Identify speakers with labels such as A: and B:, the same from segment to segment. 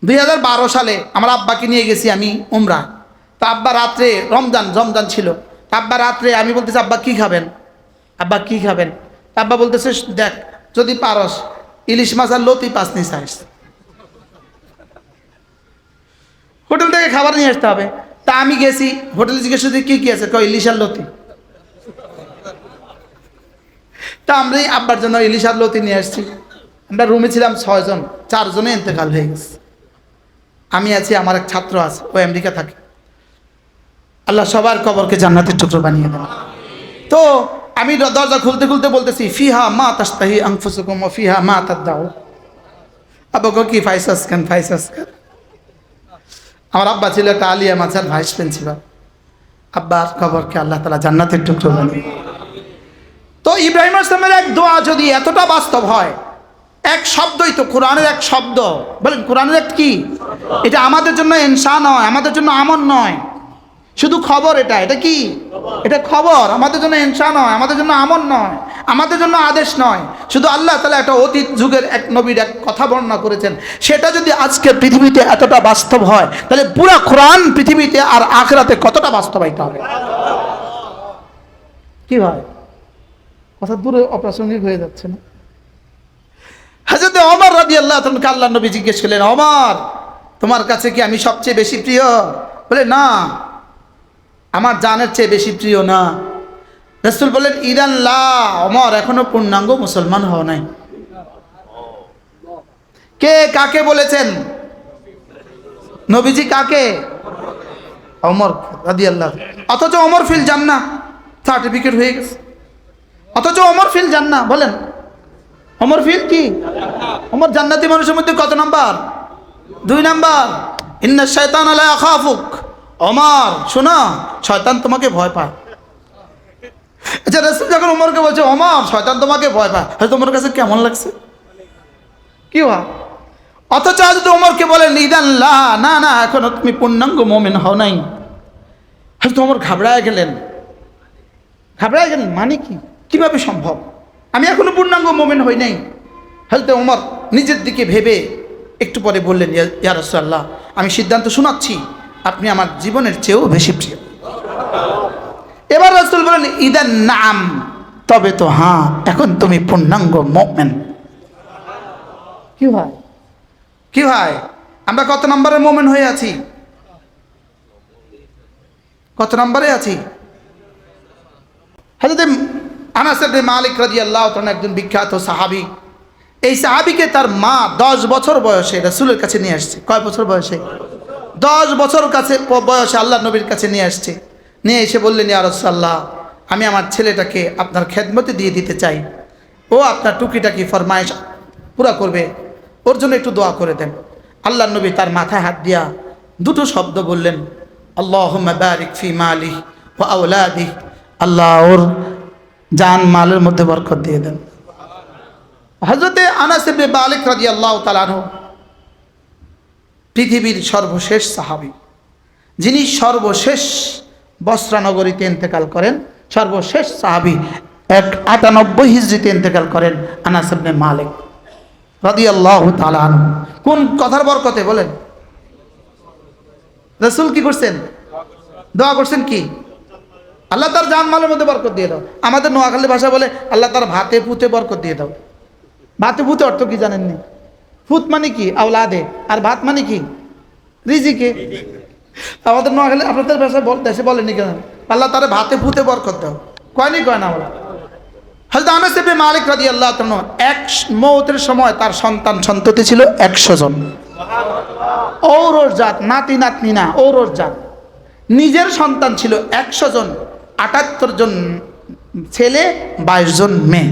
A: 2012 সালে আমার আব্বাকে নিয়ে গেছি আমি উমরা। তা আব্বা রাত্রে রমজান ছিল। আব্বা রাত্রে আমি বলতেছি আব্বা কি খাবেন, আব্বা কি খাবেন? আব্বা বলতেছে দেখ যদি পারস ইলিশ মাছ আর লতি পাঁচ নিয়ে চাইস, হোটেল থেকে খাবার নিয়ে আসতে হবে। তা আমি গেছি হোটেলে, জিজ্ঞেস করছি কি কি আছে, কয় ইলিশ আর লতি। তা আমরা আব্বার জন্য ইলিশ আর লতি নিয়ে আসছি। আমরা রুমে ছিলাম 6 জন, 4 জনে ইন্তেকাল হয়ে গেছে। আমি আছি, আমার এক ছাত্র আছে, ও আমেরিকা থাকে। আল্লাহ সবার কবরকে জান্নাতের টুকরো বানিয়ে দেন। তো আমি দরজা খুলতে খুলতে বলতেছি ফিহা মা তাস্তাহি আনফুসুকুম ওয়া ফিহা মা তাদদাউ। আব্বা কি ফাইসাস খান। আমার আব্বা ছিল একটা আলিয়া মাজার ভাইস প্রিন্সিপাল। আব্বার কবরকে আল্লাহ তাআলা জান্নাতের টুকরো বানিয়ে। তো ইব্রাহিম আসলামের এক দোয়া যদি এতটা বাস্তব হয়, এক শব্দই তো কোরআনের এক শব্দ, বলেন কোরআনের এক কি, এটা আমাদের জন্য ইনসা নয়, আমাদের জন্য আমল নয়, শুধু খবর। এটা কি, এটা খবর, আমাদের জন্য ইনসা নয়, আমাদের জন্য আমল নয়, আমাদের জন্য আদেশ নয়। শুধু আল্লাহ তাআলা একটা অতীত যুগের এক নবীর এক কথা বর্ণনা করেছেন। সেটা যদি আজকের পৃথিবীতে এতটা বাস্তব হয়, তাহলে পুরা কোরআন পৃথিবীতে আর আখিরাতে কতটা বাস্তবায়িত হবে। কি হয়, কথা দূরে অপ্রাসঙ্গিক হয়ে যাচ্ছে না? হযরত ওমর রাদিয়াল্লাহু তাআলা আল্লাহ নবী জিজ্ঞেস করলেন, ওমর তোমার কাছে কি আমি সবচেয়ে বেশি প্রিয়? বলে না, আমার জানের চেয়ে বেশি প্রিয় না। রাসূল বললেন ইদান লা ওমর, এখনো পূর্ণাঙ্গ মুসলমান হও নাই। কে কাকে বলেছেন? নবীজি কাকে? ওমর রাদিয়াল্লাহু। অথচ ওমর ফিল জান্নাহ, সার্টিফিকেট হয়ে গেছে। অথচ ওমর ফিল জান্নাহ, বলেন ওমর ফিল কি? ওমর জান্নাতি মানুষের মধ্যে কত নাম্বার? 2 নাম্বার। ইন্না শাইতান লা ইয়াখাফুক। ওমর শোনো, শয়তান তোমাকে ভয় পায়। আচ্ছা রাসূল যখন ওমরকে বলছে ওমর শয়তান তোমাকে ভয় পায়, হয়তো তোমার কাছে কেমন লাগছে? কি হয়? অথচ হযরত ওমরকে বলেন ইদান লা, না না এখনো তুমি পূর্ণাঙ্গ মুমিন হও নাই। হযরত ওমর ঘাবড়ায় গেলেন। মানে কি, কিভাবে সম্ভব? আমি এখনো পূর্ণাঙ্গ মুমিন হই নাই। হযরত ওমর নিজের দিকে ভেবে একটু পরে বললেন ইয়া রাসূলুল্লাহ, আমি সিদ্ধান্ত শোনাচ্ছি, আপনি আমার জীবনের চেয়েও বেশি প্রিয়। এবার রাসূল বলেন ইদান নাম, তবে তো হ্যাঁ, এখন তুমি পূর্ণাঙ্গ মুমিন। কি ভাই আমরা কত নম্বরের মুমিন হয়ে আছি? কত নম্বরে আছি? হযরত আনাস ইবনে মালিক রাদিয়াল্লাহু তাআলা একজন বিখ্যাত সাহাবী। এই সাহাবীকে তার মা 10 বছর বয়সে রাসূলের কাছে নিয়ে আসছে। কয় বছর বয়সে? 10 বছর বয়সে আল্লাহ নবীর কাছে নিয়ে আসছে। নিয়ে এসে বললেন ইয়া রাসূলুল্লাহ, আমি আমার ছেলেটাকে আপনার খেদমতে দিয়ে দিতে চাই। ও আপনার টুকিটাকি ফরমায়েশ পুরা করবে, ওর জন্য একটু দোয়া করে দেন। আল্লাহ নবী তার মাথায় হাত দিয়া দুটো শব্দ বললেন, আল্লাহুম্মা বারিক ফি মালি ওয়া আওলাদি। আল্লাহ ওর জান মালের মধ্যে বরকত দিয়ে দেন। হযরত আনাস ইবনে মালিক রাদিয়াল্লাহু তাআলা আনহু পৃথিবীর সর্বশেষ সাহাবী, যিনি সর্বশেষ বসরা নগরীতে ইন্তেকাল করেন। সর্বশেষ সাহাবী 98 হিজরিতে ইন্তেকাল করেন আনাস ইবনে মালিক রাদিয়াল্লাহু তাআলা আনহু। কোন কথার বরকতে বলেন? রাসূল কি করছেন? দোয়া করছেন কি? আল্লাহ তার জান মালের মধ্যে বরকত দিয়ে দাও। আমাদের নোয়াখালী ভাষা বলে আল্লাহ তার ভাতে পুতে বরকত দিয়ে দাও। ভাতে পুতে অর্থ কি জানেননি? ফুত মানে কি? আওলাদে। আর ভাত মানে কি? রিজিকে। আমাদের নোয়াখালী আপনাদের ভাষা দেশে বলেনি কেন? আল্লাহ তার ভাতে পুতে বরকত দাও। কয়নি কয় না বলা। হযরত আনাস ইবনে মালিক রাদিয়াল্লাহু তাআলা এক মওতের সময় তার সন্তান সন্ততি ছিল 100 জন। ঔরস জাত, নাতি নাতনি না, ঔরস জাত। নিজের সন্তান ছিল 100 জন, 78 জন ছেলে, 22 জন মেয়ে।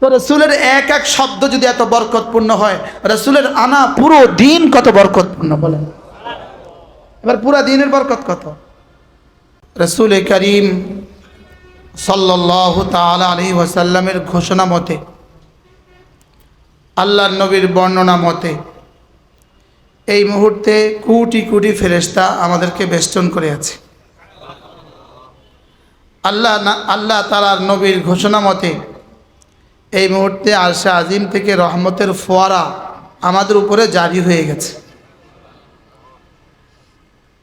A: তো রাসূলের এক এক শব্দ যদি এত বরকতপূর্ণ হয়, রাসূলের আনা পুরো দিন কত বরকতপূর্ণ বলেন। এবার পুরো দিনের বরকত কত? রাসূল করিম সাল্লাল্লাহু তাআলা আলাইহি ওয়াসাল্লামের ঘোষণা মতে, আল্লাহর নবীর বর্ণনা মতে, এই মুহূর্তে কোটি কোটি ফেরেশতা আমাদেরকে বেষ্টন করে আছে। আল্লাহ তাআলার নবীর ঘোষণা মতে এই মুহূর্তে আরশে আজিম থেকে রহমতের ফোয়ারা আমাদের উপরে জারি হয়ে গেছে।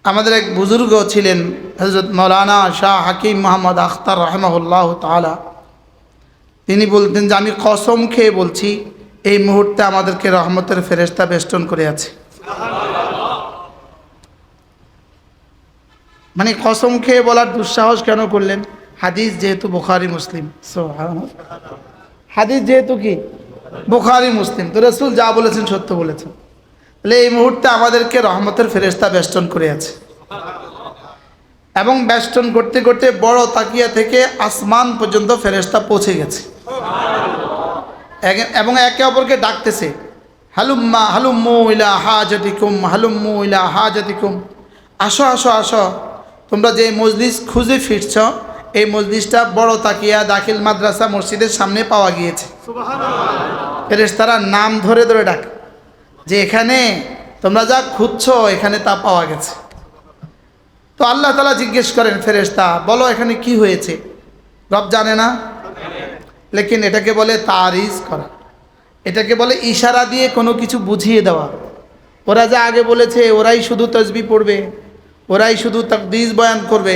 A: আমাদের এক বুজুর্গ ছিলেন হযরত মাওলানা শাহ হাকিম মোহাম্মদ আখতার রাহিমাহুল্লাহ তাআলা। তিনি বলতেন যে আমি কসম খেয়ে বলছি এই মুহূর্তে আমাদেরকে রহমতের ফেরেশতা বেষ্টন করে আছে। মানে কসম খেয়ে বলার দুঃসাহস কেন করলেন? হাদিস যেহেতু বুখারী মুসলিম, সুবহানাল্লাহ, হাদিস যেহেতু কি বুখারী মুসলিম, তো রাসূল যা বলেছেন সত্য বলেছেন। তাহলে এই মুহূর্তে আমাদেরকে রহমতের ফেরেশতা বেষ্টন করে আছে এবং বেষ্টন করতে করতে বড় তাকিয়া থেকে আসমান পর্যন্ত ফেরেশতা পৌঁছে গেছে এবং একে অপরকে ডাকতেছে, হালুম্মা হালুম্মু ইলা হাজাতিকুম, হালুম্মু ইলা হাজাতিকুম, আসো আসো আসো, তোমরা যে মজলিস খুঁজে ফিরছ এই মজলিসটা বড় তাকিয়া দাখিল মাদ্রাসা মসজিদের সামনে পাওয়া গিয়েছে। ফেরেশতারা নাম ধরে ধরে ডাকে যে এখানে তোমরা যা খুঁজছো এখানে তা পাওয়া গেছে। তো আল্লাহ তাআলা জিজ্ঞেস করেন, ফেরেশতা বলো এখানে কি হয়েছে? রব জানে না, লেকিন এটাকে বলে তারিজ করা, এটাকে বলে ইশারা দিয়ে কোনো কিছু বুঝিয়ে দেওয়া। ওরা যা আগে বলেছে ওরাই শুধু তাসবিহ পড়বে, ওরাই শুধু তাকদীস বয়ান করবে,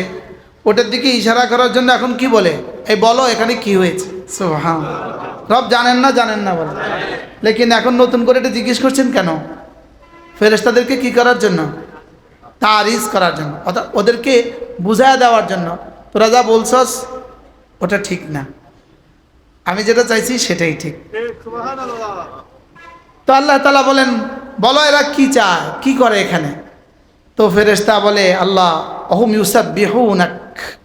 A: ওটার দিকে ইশারা করার জন্য এখন কি বলে, এই বলো এখানে কি হয়েছে। সুবহানাল্লাহ, রব জানেন না বলে, লেকিন এখন নতুন করে এটা জিজ্ঞেস করছেন কেন? ফেরেশতাদেরকে কি করার জন্য? তারিজ করার জন্য, অর্থাৎ ওদেরকে বুঝায় দেওয়ার জন্য, তোরা যা বলছস ওটা ঠিক না, আমি যেটা চাইছি সেটাই ঠিক। তো আল্লাহ তাআলা বলেন বলো এরা কি চায়, কি করে এখানে? তো ফেরেশতা বলে আল্লাহ অহুম ইউসাব্বিহুনাক,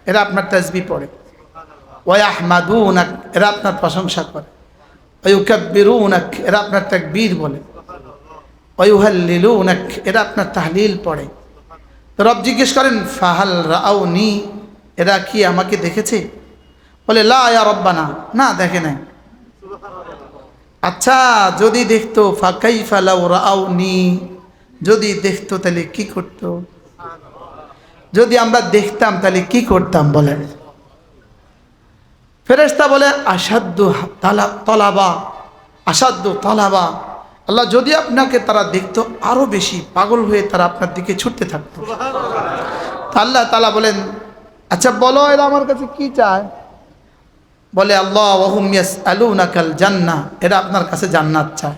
A: এরা আপনার তাসবিহ পড়ে, ওয়া ইয়াহমাদুনাক, এরা আপনার প্রশংসা করে, ওয়া ইউকাব্বিরুনাক, এরা আপনার তাকবীর বলে, ওয়া ইউহাল্লিলুনাক, এরা আপনার তাহলিল পড়ে। তো রব জিজ্ঞেস করেন ফাহাল রাআউনি, এরা কি আমাকে দেখেছে? বলে লা ইয়া রব্বানা, না দেখে নাই। আচ্ছা যদি দেখতো, ফাকাইফা লাউ রাআউনি, যদি দেখতো তাহলে কি করতো? যদি আমরা দেখতাম তাহলে কি করতাম বলেন? ফেরেশতা বলে আসাদ্দু তলাবা, আসাদ্দু তলাবা, আল্লাহ যদি আপনাকে তারা দেখতো আরো বেশি পাগল হয়ে তারা আপনার দিকে ছুটতে থাকতো। আল্লাহ তাআলা বলেন আচ্ছা বলো এরা আমার কাছে কি চায়? বলে আল্লাহ ওয়াহুম ইয়াসআলুনাকাল জান্নাহ, এরা আপনার কাছে জান্নাত চায়।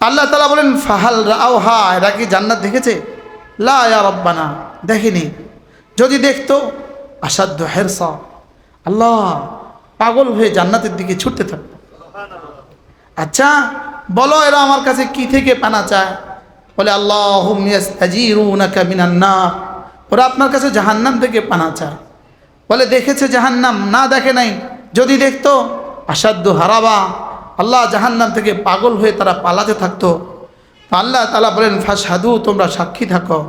A: আল্লাহ তাআলা বলেন ফাহাল রাআউহা, এরা কি জান্নাত দেখেছে? লা ইয়া রব্বানা, দেখেনি। যদি দেখতো আসাদ্দু হিরসা, আল্লাহ পাগল হয়ে জান্নাতের দিকে ছুটতে থাকতো। আচ্ছা বলো এরা আমার কাছে কি থেকে পানা চায়? বলে আল্লাহুম ইয়াস্তাজিরুনাকা মিনান নার, ওরা আপনার কাছে জাহান্নাম থেকে পানা চায়। বলে দেখেছে জাহান্নাম? না দেখে নাই। যদি দেখতো আসাদ্দু হারাবা, আল্লাহ জাহান্নাম থেকে পাগল হয়ে তারা পালাতে থাকতো। আল্লাহ তাআলা বলেন ফাশহাদু, তোমরা সাক্ষী থাকো,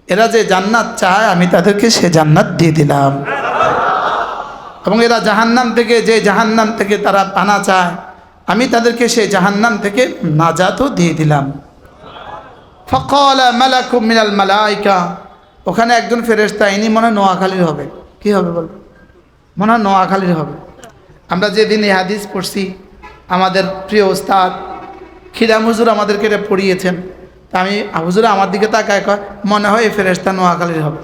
A: এরা যে জান্নাত চায় আমি তাদেরকে সে জান্নাত দিয়ে দিলাম, এবং এরা জাহান্নাম থেকে, যে জাহান্নাম থেকে তারা পানা চায় আমি তাদেরকে সেই জাহান্নাম থেকে নাজাতও দিয়ে দিলাম। ফাকালা মালাকুম মিনাল মালাইকা, ওখানে একজন ফেরেশতা, ইনি মনে হয় নোয়াখালীর হবে। কি হবে বল? মনে হয় নোয়াখালীর হবে। আমরা যেদিন এই হাদিস পড়ছি আমাদের প্রিয় ওস্তাদ খিরাম হুজুর আমাদেরকে এটা পড়িয়েছেন, তা আমি হুজুর আমার দিকে তাকায় কয় মনে হয় এই ফেরেশতা নোয়াখালীর হবে।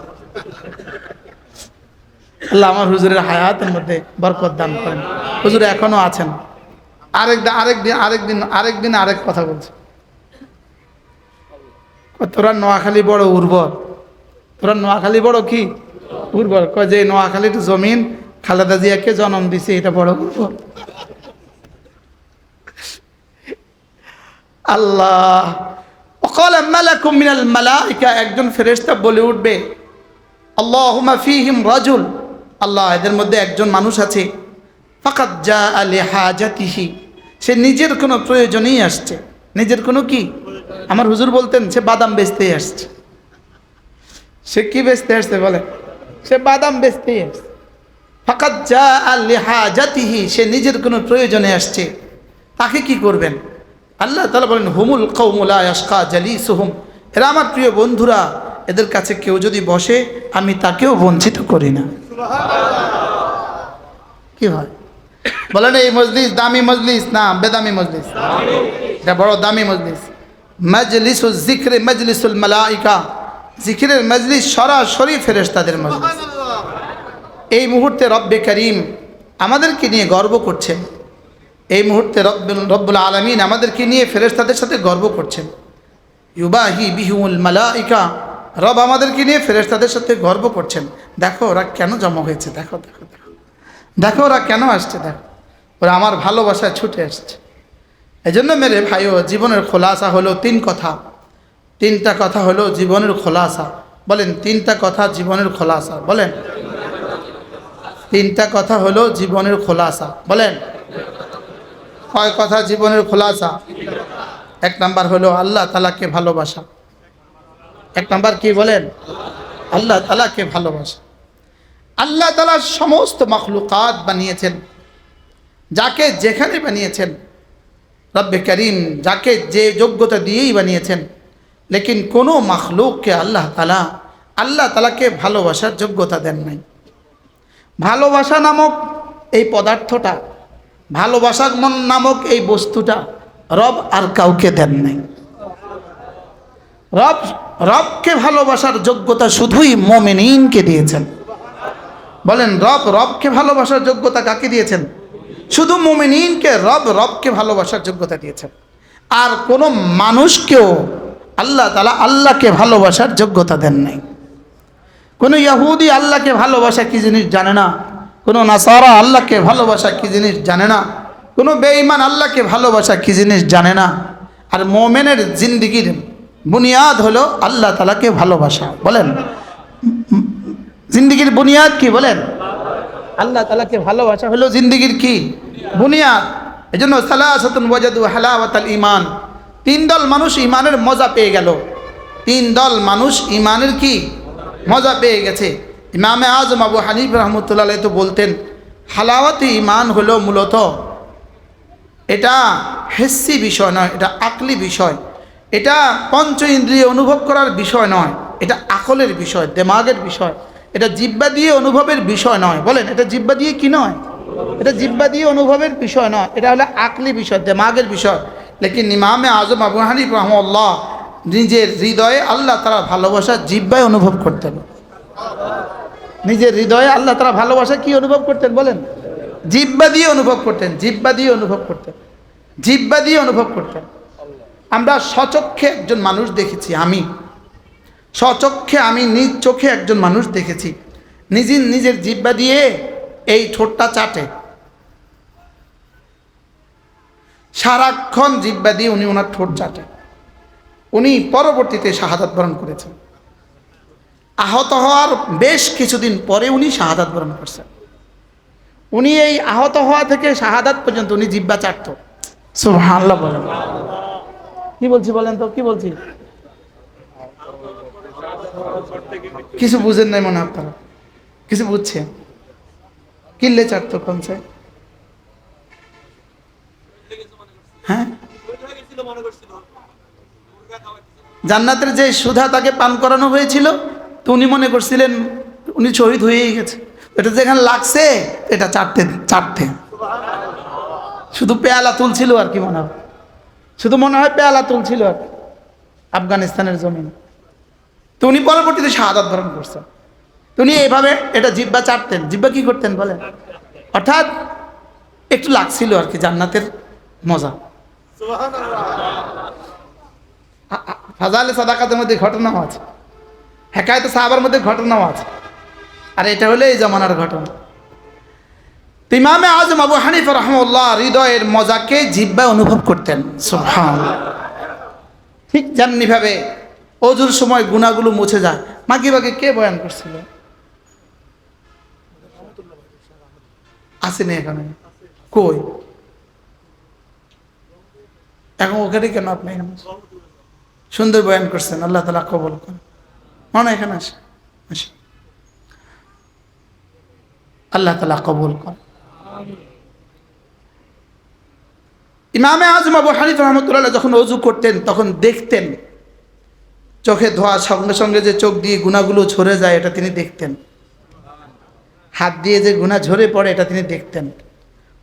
A: আল্লাহ আমার হুজুরের হায়াতের মধ্যে বরকত দান করেন। হুজুর এখনো আছেন। আরেকদিন আরেক কথা বলছে, তোরা নোয়াখালী বড় উর্বর, তোরা নোয়াখালী বড় কি উর্বর, কয় যে নোয়াখালীর জমিন খালেদা জিয়াকে জন্ম দিছে এটা বড় উর্বর। আল্লাহ ওয়াকালা মালাকুম মিনাল মালাইকা, একজন ফেরেশতা বলে উঠবে আল্লাহুম্মা ফীহিম রাজুল, আল্লাহ এদের মধ্যে একজন মানুষ আছে ফাকাদ জাআ লিহাজাতিহি, সে নিজের কোনো প্রয়োজনেই আসছে, নিজের কোনো কি, আমার হুজুর বলতেন সে বাদাম বেচতেই আসছে। সে কি বেচতে আসছে বলে? সে বাদাম বেচতেই আসছে। ফাকাদ জাআ লিহাজাতিহি, সে নিজের কোনো প্রয়োজনে আসছে, তাকে কি করবেন? আল্লাহ তাআলা বলেন হুমুল কওমু লা ইয়াশকা জালিসুহুম, এরা আমার প্রিয় বন্ধুরা, এদের কাছে কেউ যদি বসে আমি তাকেও বঞ্চিত করি না। কি হয় বলেন? এই মজলিস দামি মজলিস না বেদামি মজলিস? এটা বড় দামি মজলিস। মাজলিসুল যিকরে মাজলিসুল মালাইকা, জিকিরের মজলিস সরাসরি ফেরেশতাদের মজলিস। এই মুহূর্তে রব্বে করিম আমাদেরকে নিয়ে গর্ব করছেন। এই মুহূর্তে রব্বুল আলামিন আমাদেরকে নিয়ে ফেরেশতাদের সাথে গর্ব করছেন। ইউবাহি বিহুল মালাইকা, রব আমাদেরকে নিয়ে ফেরেশতাদের সাথে গর্ব করছেন। দেখো ওরা কেন জমা হয়েছে, দেখো দেখো দেখো, দেখো ওরা কেন আসছে, দেখো ওরা আমার ভালোবাসায় ছুটে আসছে। এই জন্য মেরে ভাইও, জীবনের খোলাসা হলো তিন কথা। তিনটা কথা হলো জীবনের খোলাসা। বলেন তিনটা কথা জীবনের খোলাসা। বলেন তিনটা কথা হলো জীবনের খোলাসা। বলেন কয় কথা জীবনের খোলাসা? এক নাম্বার হলো আল্লাহ তাআলাকে ভালোবাসা। এক নাম্বার কি বলেন? আল্লাহ তাআলাকে ভালোবাসা। আল্লাহ তাআলা সমস্ত মাখলুকাত বানিয়েছেন, যাকে যেখানে বানিয়েছেন রব্বে করিম যাকে যে যোগ্যতা দিয়েই বানিয়েছেন, লেকিন কোনো মাখলুককে আল্লাহ তাআলাকে ভালোবাসার যোগ্যতা দেন নাই। ভালোবাসা নামক এই পদার্থটা, ভালোবাসা নামক এই বস্তুটা রব আর কাউকে দেন নাই। রবকে ভালোবাসার যোগ্যতা শুধুই মুমিনিনকে দিয়েছেন। বলেন রবকে ভালোবাসার যোগ্যতা কাকে দিয়েছেন? শুধু মুমিনিনকে রবকে ভালোবাসার যোগ্যতা দিয়েছেন। আর কোনো মানুষকেও আল্লাহ তাআলা আল্লাহকে ভালোবাসার যোগ্যতা দেন নাই। কোনো ইহুদি আল্লাহকে ভালোবাসা কি জিনিস জানে না, কোনো নাসারা আল্লাহকে ভালোবাসা কি জিনিস জানে না, কোনো বেঈমান আল্লাহকে ভালোবাসা কি জিনিস জানে না। আর মুমিনের জিন্দেগির বুনিয়াদ হলো আল্লাহ তাআলাকে ভালোবাসা। বলেন জিন্দেগির বুনিয়াদ কি? বলেন আল্লাহ তাআলাকে ভালোবাসা হলো জিন্দেগির কি? বুনিয়াদ। এজন্য সালাসাতুন ওয়াজাদু হালাওয়াতাল ঈমান, তিন দল মানুষ ঈমানের মজা পেয়ে গেল। তিন দল মানুষ ঈমানের কি মজা পেয়ে গেছে। ইমামে আজম আবু হানিফা রাহমাতুল্লাহ আলাইহি তো বলতেন, হালাওয়াতে ঈমান হলো মূলত এটা হিসি বিষয় নয়, এটা আকলি বিষয়। এটা পঞ্চ ইন্দ্রিয় অনুভব করার বিষয় নয়, এটা আকলের বিষয়, দিমাগের বিষয়। এটা জিহ্বা দিয়ে অনুভবের বিষয় নয়। বলেন এটা জিহ্বা দিয়ে কি নয়? এটা জিহ্বা দিয়ে অনুভবের বিষয় নয়, এটা হলো আকলি বিষয়, দিমাগের বিষয়। লেকিন ইমামে আজম আবু হানিফা রাহমাহুল্লাহ নিজের হৃদয়ে আল্লাহ তাআলা ভালোবাসা জিহ্বায় অনুভব করতেন। নিজের হৃদয়ে আল্লাহ তাআলা ভালোবাসা কি অনুভব করতেন? বলেন জিহ্বা দিয়ে অনুভব করতেন, জিহ্বা দিয়ে অনুভব করতেন, জিহ্বা দিয়ে অনুভব করতেন। আমরা স্বচক্ষে একজন মানুষ দেখেছি, আমি নিজ চোখে একজন মানুষ দেখেছি নিজের জিহ্বা দিয়ে এই ঠোঁটটা চাটে, সারাক্ষণ জিহ্বা দিয়ে উনি ওনার ঠোঁট চাটে। উনি পরবর্তীতে শাহাদাত বরণ করেছেন। আহত হওয়ার বেশ কিছুদিন পরে উনি শাহাদাত বরণ করছেন। উনি এই আহত হওয়া থেকে শাহাদাত পর্যন্ত উনি জিহ্বা চাটত। সুবহানাল্লাহ বলেন। কি বলছি বলেন তো, কি বলছি? কিছু বুঝেন নাই মনে আপনারা? কিছু বুঝছেন? কিল্লে চাটতো কোনছে? হ্যাঁ, জান্নাতের যে সুধা তাকে পান করানো হয়েছিল, তো উনি মনে করছিলেন উনি শহীদ হয়েই গেছে। এটা যেখানে লাগছে এটা চাটতে শুধু পেয়ালা তুলছিল আর কি, মনে হয় শুধু মনে হয় পেয়ালা তুলছিল আর আফগানিস্তানের জমিন। তো উনি পরবর্তীতে শাহাদাত বরণ করছেন। তো উনি এইভাবে এটা জিহ্বা চাটতেন। জিহ্বা কি করতেন বলেন? অর্থাৎ একটু লাগছিল আর কি জান্নাতের মজা। ফাজালে সাদাকাতের মধ্যে ঘটনাও আছে, হেকায়েতে সাহাবার মধ্যে ঘটনাও আছে। আর এটা হলো এই জামানার ঘটনা। ইমামে আজম আবু হানিফা রাহমাহুল্লাহ হৃদয়ের মজাকে জিহ্বায় অনুভব করতেন। সুবহানাল্লাহ। ঠিক যেমনিভাবে অজুর সময় গুনাহগুলো মুছে যায়। মাগরিবে কে বয়ান করছিল? আসেনি এখানে? কই এখন ওখানে কেন? আপনি এখানে সুন্দর বয়ান করছেন, আল্লাহ তাআলা কবুল করেন। মনে এখানে আসে, আল্লাহ তাআলা কবুল করেন। ইমামে আজম আবু হানিফা রাহমাতুল্লাহ যখন ওযু করতেন তখন দেখতেন চোখে ধোয়া সঙ্গে সঙ্গে যে চোখ দিয়ে গুনাহগুলো ঝরে যায় এটা তিনি দেখতেন। হাত দিয়ে যে গুনাহ ঝরে পড়ে এটা তিনি দেখতেন।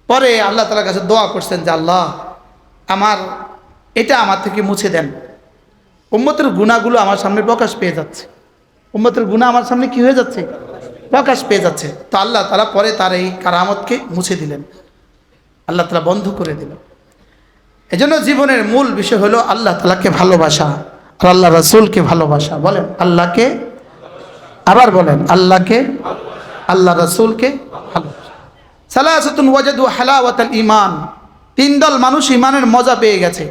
A: পরে আল্লাহ তাআলার কাছে দোয়া করছেন যে আল্লাহ, আমার এটা আমার থেকে মুছে দেন। উম্মতের গুনাহগুলো আমার সামনে প্রকাশ পেয়ে যাচ্ছে, উম্মতের গুনাহ আমার সামনে কি হয়ে যাচ্ছে, প্রকাশ পেয়ে যাচ্ছে। তো আল্লাহ তাআলা পরে তার এই কারামতকে মুছে দিলেন, আল্লাহ তাআলা বন্ধ করে দিলেন। এজন্য জীবনের মূল বিষয় হলো আল্লাহ তাআলাকে ভালোবাসা আর আল্লাহ রাসূলকে ভালোবাসা। বলেন আল্লাহকে, আবার বলেন আল্লাহকে, আল্লাহ রাসূলকে ভালোবাসা। সালাসাতুন ওয়াজাদু হালাওয়াতাল ঈমান, তিন দল মানুষ ঈমানের মজা পেয়ে গেছে।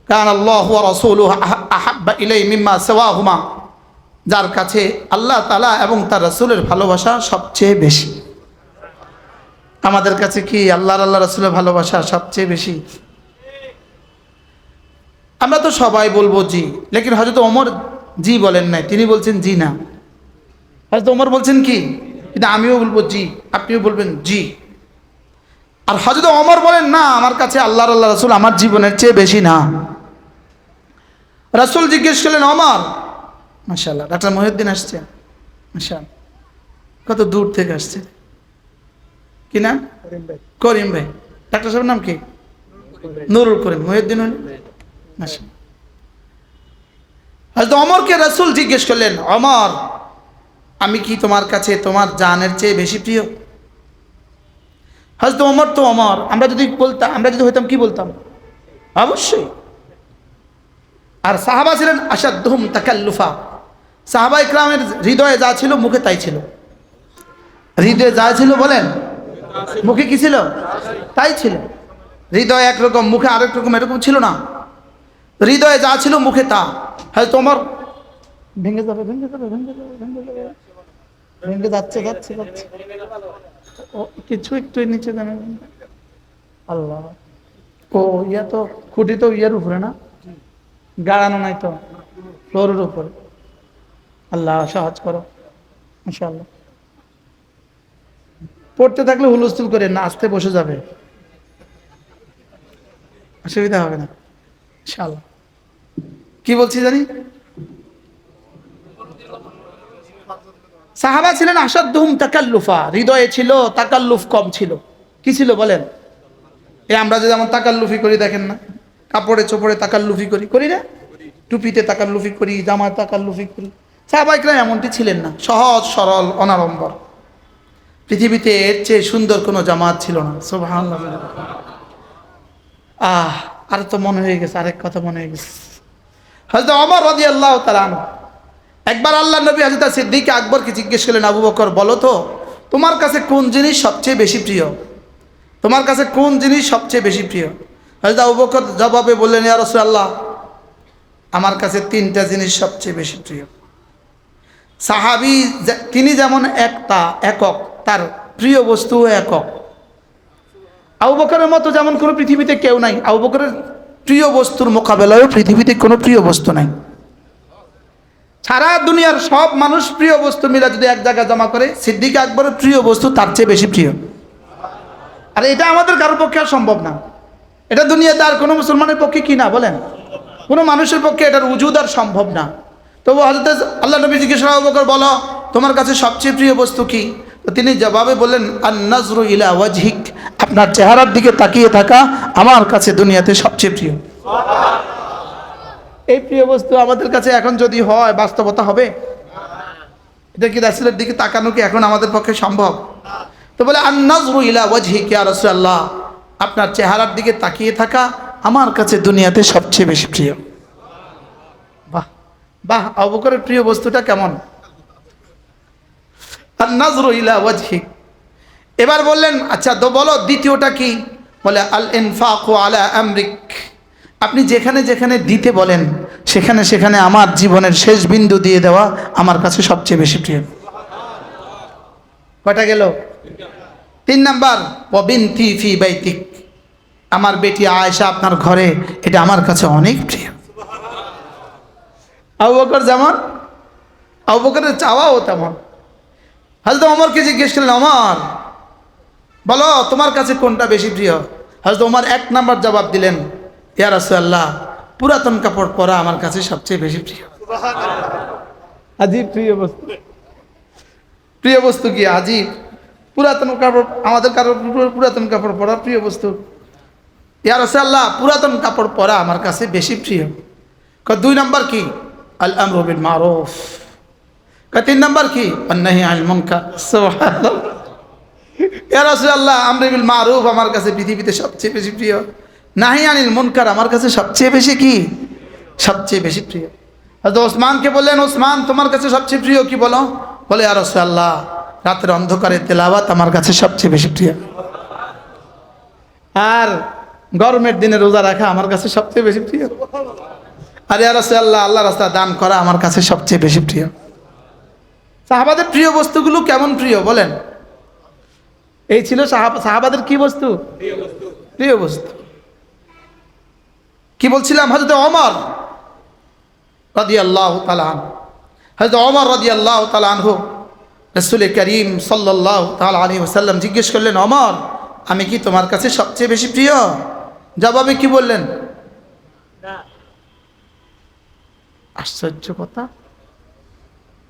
A: কান আল্লাহু ওয়া রাসূলুহু আহাব্বা ইলাইহি মিম্মা সিওয়াহুমা, যার কাছে আল্লাহ তাআলা এবং তার রাসূলের ভালোবাসা সবচেয়ে বেশি। আমাদের কাছে কি আল্লাহ রাসূলের ভালোবাসা সবচেয়ে বেশি? আমরা তো সবাই বলবো জি, লেকিন হযরত ওমর জি বলেন নাই, তিনি বলছেন জি না। হযরত ওমর বলছেন কি, কিন্তু আমিও বলবো জি, আপনিও বলবেন জি। আর হযরত ওমর বলেন না, আমার কাছে আল্লাহ রাসূল আমার জীবনের চেয়ে বেশি না। রাসূল জিজ্ঞেস করলেন ওমর, মাশাআল্লাহ ডাক্তার মহিউদ্দিন আসছেন, মাশাআল্লাহ কত দূর থেকে আসছে, কি নাম? করিম ভাই। ডাক্তার সাহেবের নাম কি? নুরুল করিম। মহিউদ্দিন মাশাআল্লাহ। হযরত ওমরকে রাসূল জিজ্ঞেস করলেন, ওমর আমি কি তোমার কাছে তোমার জানের চেয়ে বেশি প্রিয়? হযরত ওমর তো ওমর, আমরা যদি হইতাম কি বলতাম? অবশ্যই। আর সাহাবা ছিলেন আশাদ্দুহুম তাকাল্লুফা, সাহাবা ইকরামের হৃদয়ে যা ছিল মুখে তাই ছিল। হৃদয়ে যা ছিল বলেন, মুখে কি ছিল? তাই ছিল। হৃদয় একরকম মুখে আরেক রকম, এরকম ছিল না। হৃদয়ে যা ছিল মুখে তা। হয়তো তোমার ভেঙে যাবে, ভেঙে যাবে, ভেঙে যাবে, ভেঙে যাবে, ভেঙে যাচ্ছে যাচ্ছে যাচ্ছে, কিছু একটু নিচে জানে। আল্লাহ, ও ইয়া তো খুঁটি তো ইয়ার উপরে না, গাড়ানো নাই তো, ফ্লোরের উপরে। আল্লাহ সাহায্য করো, ইনশাআল্লাহ। পড়তে থাকলে হুলস্থুল করে না, আস্তে বসে যাবে, অসুবিধা হবে না ইনশাআল্লাহ। কি বলছি জানি, সাহাবা ছিলেন আশাদ্দুহুম তাকাল্লুফা, হৃদয়ে ছিল তাকাল্লুফ কম ছিল। কি ছিল বলেন? আমরা যে যেমন তাকাল্লুফি করি, দেখেন না, কাপড়ে চোপড়ে তাকাল্লুফি করি না, টুপিতে তাকাল্লুফি করি, জামায় তাকাল্লুফি করি। সাহাবা ইকরাম এমনটি ছিলেন না, সহজ সরল অনাড়ম্বর। পৃথিবীতে এর চেয়ে সুন্দর কোনো জামাত ছিল না। সুবহানাল্লাহ। আর তো মনে হয়ে গেছে, আরেক কথা মনে হয়ে গেছে। হযরত ওমর রাদিয়াল্লাহু তাআলা আনহু একবার আল্লাহর নবী হযরত সিদ্দিক আকবরকে জিজ্ঞেস করলেন, আবু বকর বলো তো তোমার কাছে কোন জিনিস সবচেয়ে বেশি প্রিয়? তোমার কাছে কোন জিনিস সবচেয়ে বেশি প্রিয়? হযরত আবু বকর জবাবে বললেন, ইয়া রাসূলুল্লাহ আমার কাছে তিনটা জিনিস সবচেয়ে বেশি প্রিয়। সাহাবী তিনি যেমন একক, তার প্রিয় বস্তু একক। আবু বকরের মতো যেমন কোনো পৃথিবীতে কেউ নাই, আবু বকরের প্রিয় বস্তুর মোকাবেলায়ও পৃথিবীতে কোনো প্রিয় বস্তু নাই। সারা দুনিয়ার সব মানুষ প্রিয় বস্তু মিলা যদি এক জায়গায় জমা করে, সিদ্দিক আকবরের প্রিয় বস্তু তার চেয়ে বেশি প্রিয়। আর এটা আমাদের কারোর পক্ষে আর সম্ভব না। এটা দুনিয়াতে আর কোনো মুসলমানের পক্ষে কি না বলেন, কোনো মানুষের পক্ষে এটার উজুদ আর সম্ভব না। তবু হযরত আল্লাহ নবী জিজ্ঞেস করলেন, আবু বকর বলো তোমার কাছে সবচেয়ে প্রিয় বস্তু কি? তো তিনি জবাবে বললেন, আন নাজরু ইলা ওয়াজহিক, আপনার চেহারার দিকে তাকিয়ে থাকা আমার কাছে দুনিয়াতে সবচেয়ে প্রিয়। এই প্রিয় বস্তু আমাদের কাছে এখন যদি হয়, বাস্তবতা হবে? এটা কি রাসূলের দিকে তাকানো কি এখন আমাদের পক্ষে সম্ভব? তো বলে আন নাজরু ইলা ওয়াজহিক ইয়া রাসূলুল্লাহ, আপনার চেহারার দিকে তাকিয়ে থাকা আমার কাছে দুনিয়াতে সবচেয়ে বেশি প্রিয়। বাহ বাহ, আবু বকরের প্রিয় বস্তুটা কেমন? আন নাজরু ইলা ওয়াজহিক। এবার বললেন, আচ্ছা তো বলো দ্বিতীয়টা কি? বলে আল ইনফাকু আলা আমরিক, আপনি যেখানে যেখানে দিতে বলেন সেখানে সেখানে আমার জীবনের শেষ বিন্দু দিয়ে দেওয়া আমার কাছে সবচেয়ে বেশি প্রিয়। কয়টা গেল? 3 নাম্বার, ওয়াবিনতি ফি বাইতিক, আমার বেটি আয়েশা আপনার ঘরে, এটা আমার কাছে অনেক প্রিয়। আবু বকর যেমন, আবু বকরের চাওয়াও তেমন। হযরত ওমরকে জিজ্ঞেস করলেন, ওমর বলো তোমার কাছে কোনটা বেশি প্রিয়? হযরত ওমর 1 নাম্বার জবাব দিলেন, ইয়া রাসূলুল্লাহ পুরাতন কাপড় পরা আমার কাছে সবচেয়ে বেশি প্রিয়। আজীব প্রিয় বস্তু। প্রিয় বস্তু কি আজীব? পুরাতন কাপড়, আমাদের কারো পুরাতন কাপড় পরা প্রিয় বস্তু? ইয়া রাসূলুল্লাহ, পুরাতন কাপড় পরা আমার কাছে বেশি প্রিয়। দুই নম্বর কি? আল আমরু বিল মারুফ। তিন নম্বর কি? আন-নাহী আনিল মুনকার। সুবহানাল্লাহ। ইয়া রাসূলুল্লাহ, আমরু বিল মারুফ আমার কাছে পৃথিবীতে সবচেয়ে বেশি প্রিয়, নাহী আনিল মুনকার আমার কাছে সবচেয়ে বেশি কি? সবচেয়ে বেশি প্রিয়। হযরত ওসমানকে বললেন, ওসমান তোমার কাছে সবচেয়ে প্রিয় কি বলো? বলে, ইয়া রাসূলুল্লাহ, রাতের অন্ধকারে তেলাওয়াত আমার কাছে সবচেয়ে বেশি প্রিয়, আর গরমের দিনে রোজা রাখা আমার কাছে সবচেয়ে বেশি প্রিয়, আর ইয়া রাসূলুল্লাহ, আল্লাহর রাস্তায় দান করা আমার কাছে সবচেয়ে বেশি প্রিয়। সাহাবাদের প্রিয় বস্তুগুলো কেমন প্রিয় বলেন? এই ছিল সাহাবাদের কি বস্তু? প্রিয় বস্তু। কি বলছিলাম? হযরত ওমর রাদিয়াল্লাহু তাআলা আনহু, হযরত ওমর রাদিয়াল্লাহু তাআলা আনহু রাসূল করিম সাল্লাল্লাহু তাআলা আলাইহি ওয়াসাল্লাম জিজ্ঞেস করলেন, ওমর, আমি কি তোমার কাছে সবচেয়ে বেশি প্রিয়? জবাবে কি বললেন? না। আশ্চর্য কথা।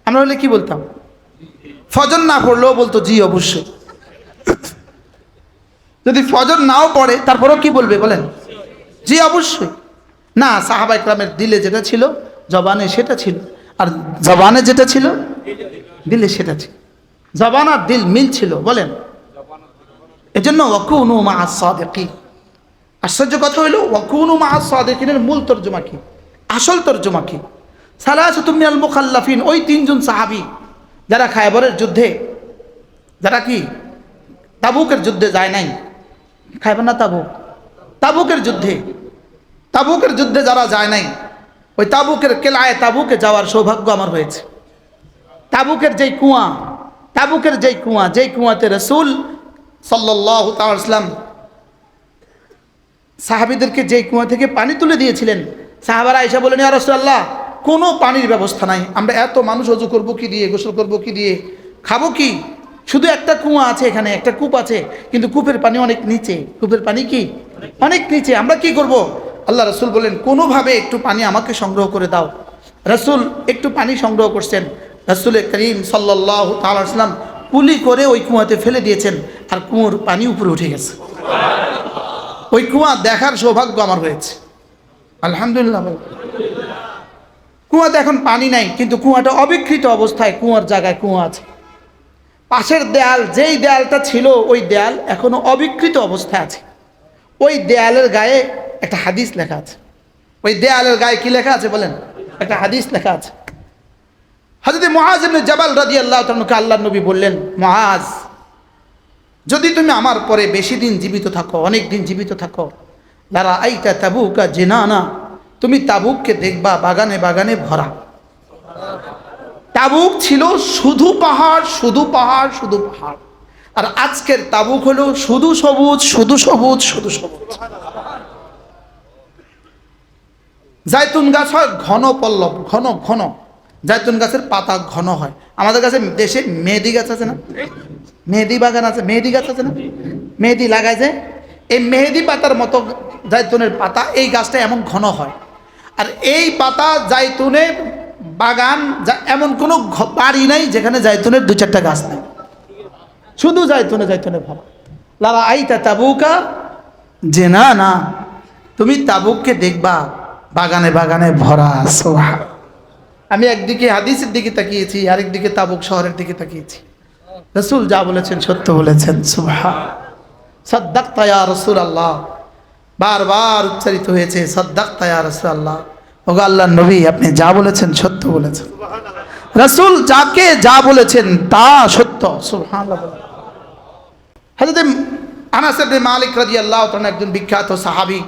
A: আমরা হলে কি বলতাম? ফজর না পড়লেও বলতো জি অবশ্যই। যদি ফজর নাও পড়ে তারপরেও কি বলবে বলেন? জি অবশ্যই। না, সাহাবা ইকরামের দিলে যেটা ছিল জবানে সেটা ছিল, আর জবানে যেটা ছিল দিলে সেটা ছিল। জবান আর দিল মিল ছিল বলেন। এজন্য ওয়াকুনু মা'আস সাদিকিন। আশ্চর্য কথা হইল, ওয়াকুনু মা'আস সাদিকিনের মূল তর্জমা কি? আসল তর্জমা কি? সালাসাতুম মিনাল মুখাল্লাফিন, ওই তিনজন সাহাবী যারা খায়বরের যুদ্ধে, যারা কি তাবুকের যুদ্ধে যায় নাই, খায়বর না তাবুক, তাবুকের যুদ্ধে যারা যায় নাই, ওই তাবুকের কেলায় তাবুকে যাওয়ার সৌভাগ্য আমার হয়েছে। তাবুকের যেই কুয়া, যেই কুয়াতে রাসূল সাল্লাল্লাহু তাআলা আলাইহি ওয়াসাল্লাম সাহাবীদেরকে যেই কুয়া থেকে পানি তুলে দিয়েছিলেন, সাহাবারা এসে বলেন, ইয়া রাসূলুল্লাহ, কোনো পানির ব্যবস্থা নাই, আমরা এত মানুষ ওযু করবো কি দিয়ে, গোসল করবো কি দিয়ে, খাবো কি? শুধু একটা কুয়া আছে, এখানে একটা কূপ আছে, কিন্তু কূপের পানি অনেক নিচে, কূপের পানি কি অনেক নিচে, আমরা কি করব? আল্লাহ রাসূল বলেন, কোনোভাবে একটু পানি আমাকে সংগ্রহ করে দাও। রাসূল একটু পানি সংগ্রহ করছেন, রাসূল করিম সাল্লাল্লাহু তাআলা আলাইহি ওয়াসাল্লাম কুলি করে ওই কুয়াতে ফেলে দিয়েছেন, আর কুয়োর পানি উপরে উঠে গেছে। ওই কুয়া দেখার সৌভাগ্য আমার হয়েছে, আলহামদুলিল্লাহ। কুয়াতে এখন পানি নাই, কিন্তু কুয়াটা অবিকৃত অবস্থায়, কুয়ার জায়গায় কুয়া আছে। পাশের দেয়াল, যেই দেয়ালটা ছিল ওই দেয়াল এখনো অবিকৃত অবস্থায় আছে। ওই দেয়ালের গায়ে একটা হাদিস লেখা আছে। ওই দেয়ালের গায়ে কি লেখা আছে বলেন? একটা হাদিস লেখা আছে। হযরত মুআজ ইবনে জাবাল রাদিয়াল্লাহু তাআলাকে আল্লাহর নবী বললেন, মুআজ, যদি তুমি আমার পরে বেশি দিন জীবিত থাকো, অনেক দিন জীবিত থাকো, লারা আইতা তাবুকা জিনানা, তুমি তাবুককে দেখবা বাগানে বাগানে ভরা। তাবুক ছিল শুধু পাহাড়, শুধু পাহাড়, শুধু পাহাড়, আর আজকের তাবুক হলো শুধু সবুজ, শুধু সবুজ, শুধু সবুজ। জায়তুন গাছ হয় ঘন পল্লব, ঘন ঘন জায়তুন গাছের পাতা ঘন হয়। আমাদের কাছে দেশে মেহেদি গাছ আছে না, মেহেদি বাগান আছে, মেহেদি গাছ আছে না, মেহেদি লাগায় যে, এই মেহেদি পাতার মতো জায়তুনের পাতা, এই গাছটা এমন ঘন হয়। আর এই পাতা জায়তুনের বাগান, এমন কোনো বাড়ি নাই যেখানে জায়তুনের দু চারটা গাছ নেই, শুধু জায়তুনে ভরা। লালা আইতা তাবুকা জিনানা, তুমি তাবুককে দেখবা বাগানে বাগানে ভরা। সুবহান। আমি একদিকে হাদিসের দিকে তাকিয়েছি, আরেকদিকে তাবুক শহরের দিকে তাকিয়েছি। রাসূল যা বলেছেন সত্য বলেছেন। সুবহান। সাদ্দাকতা ইয়া রাসূলুল্লাহ, বারবার উচ্চারিত হয়েছে, সাদ্দাকতা ইয়া রাসূলুল্লাহ। ওগো আল্লাহর নবী, আপনি যা বলেছেন সত্য বলেছেন। রাসূল যাকে যা বলেছেন তা সত্য। সুবহানাল্লাহ। হযরত আনাস ইবনে মালিক রাদিয়াল্লাহু তাআলা একজন বিখ্যাত সাহাবী।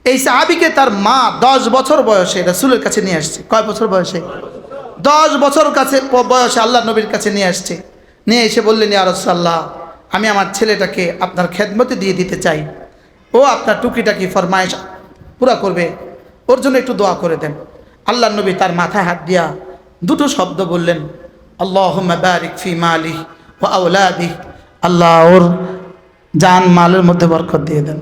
A: এই সাহাবীকে তার মা 10 বছর বয়সে রাসূলের কাছে নিয়ে আসছে। কয় বছর বয়সে? 10 বছর বয়সে আল্লাহর নবীর কাছে নিয়ে আসছে। নিয়ে এসে বললেন, ইয়া রাসূলুল্লাহ, আমি আমার ছেলেটাকে আপনার খেদমতে দিয়ে দিতে চাই, ও আপনার টুকিটাকি ফরমায়েশ পুরা করবে, ওর জন্য একটু দোয়া করে দেন। আল্লাহর নবী তার মাথায় হাত দিয়া দুটো শব্দ বললেন, আল্লাহুম্মা বারিক ফি মালিহি ওয়া আওলাদিহি, আল্লাহ ওর জান মালের মধ্যে বরকত দিয়ে দেন।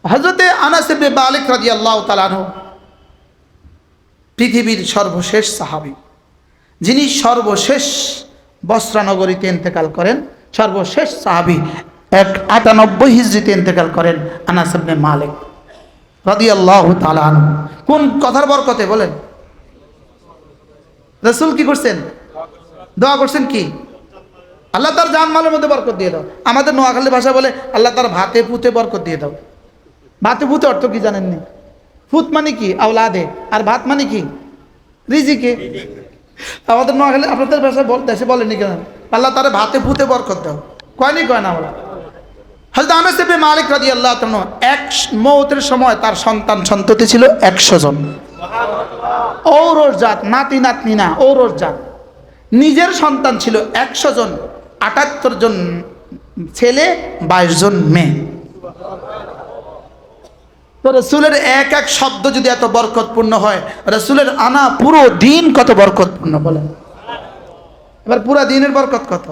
A: হযরতে আনাস ইবনে মালিক রাদিয়াল্লাহু তাআলা আনহু পৃথিবীর সর্বশেষ সাহাবী, যিনি সর্বশেষ বসরা নগরীতে ইন্তেকাল করেন, সর্বশেষ সাহাবী, 98 হিজরিতে ইন্তেকাল করেন আনাস ইবনে মালিক রাদিয়াল্লাহু তাআলা আনহু। কোন কথার বরকতে বলেন? রাসূল কি করছেন? দোয়া করছেন কি? আল্লাহ তার জান মালের মধ্যে বরকত দিয়ে দাও। আমাদের নোয়াখালী ভাষা বলে আল্লাহ তার ভাতে পুতে বরকত দিয়ে দাও। ভাতে পুতে অর্থ কি জানেননি? ফুত মানে কি? আওলাদে। আর ভাত মানে কি? রিজিকে। আমাদের নোয়াখালী আপনাদের ভাষা দেশে বলেনি কেন? আল্লাহ তার ভাতে পুতে বরকত দাও। কয়নি কয় না বলা। হযরত আনাস ইবনে মালিক রাদিয়াল্লাহু তাআলা এক মওতের সময় তার সন্তান সন্ততি ছিল 100 জন। ঔরস জাত, নাতি নাতনি না, ঔরস জাত। নিজের সন্তান ছিল 100 জন, 78 জন ছেলে, 22 জন মেয়ে। তো রাসূলের এক এক শব্দ যদি এত বরকতপূর্ণ হয়, রাসূলের আনা পুরো দিন কত বরকতপূর্ণ বলেন। এবার পুরো দিনের বরকত কত?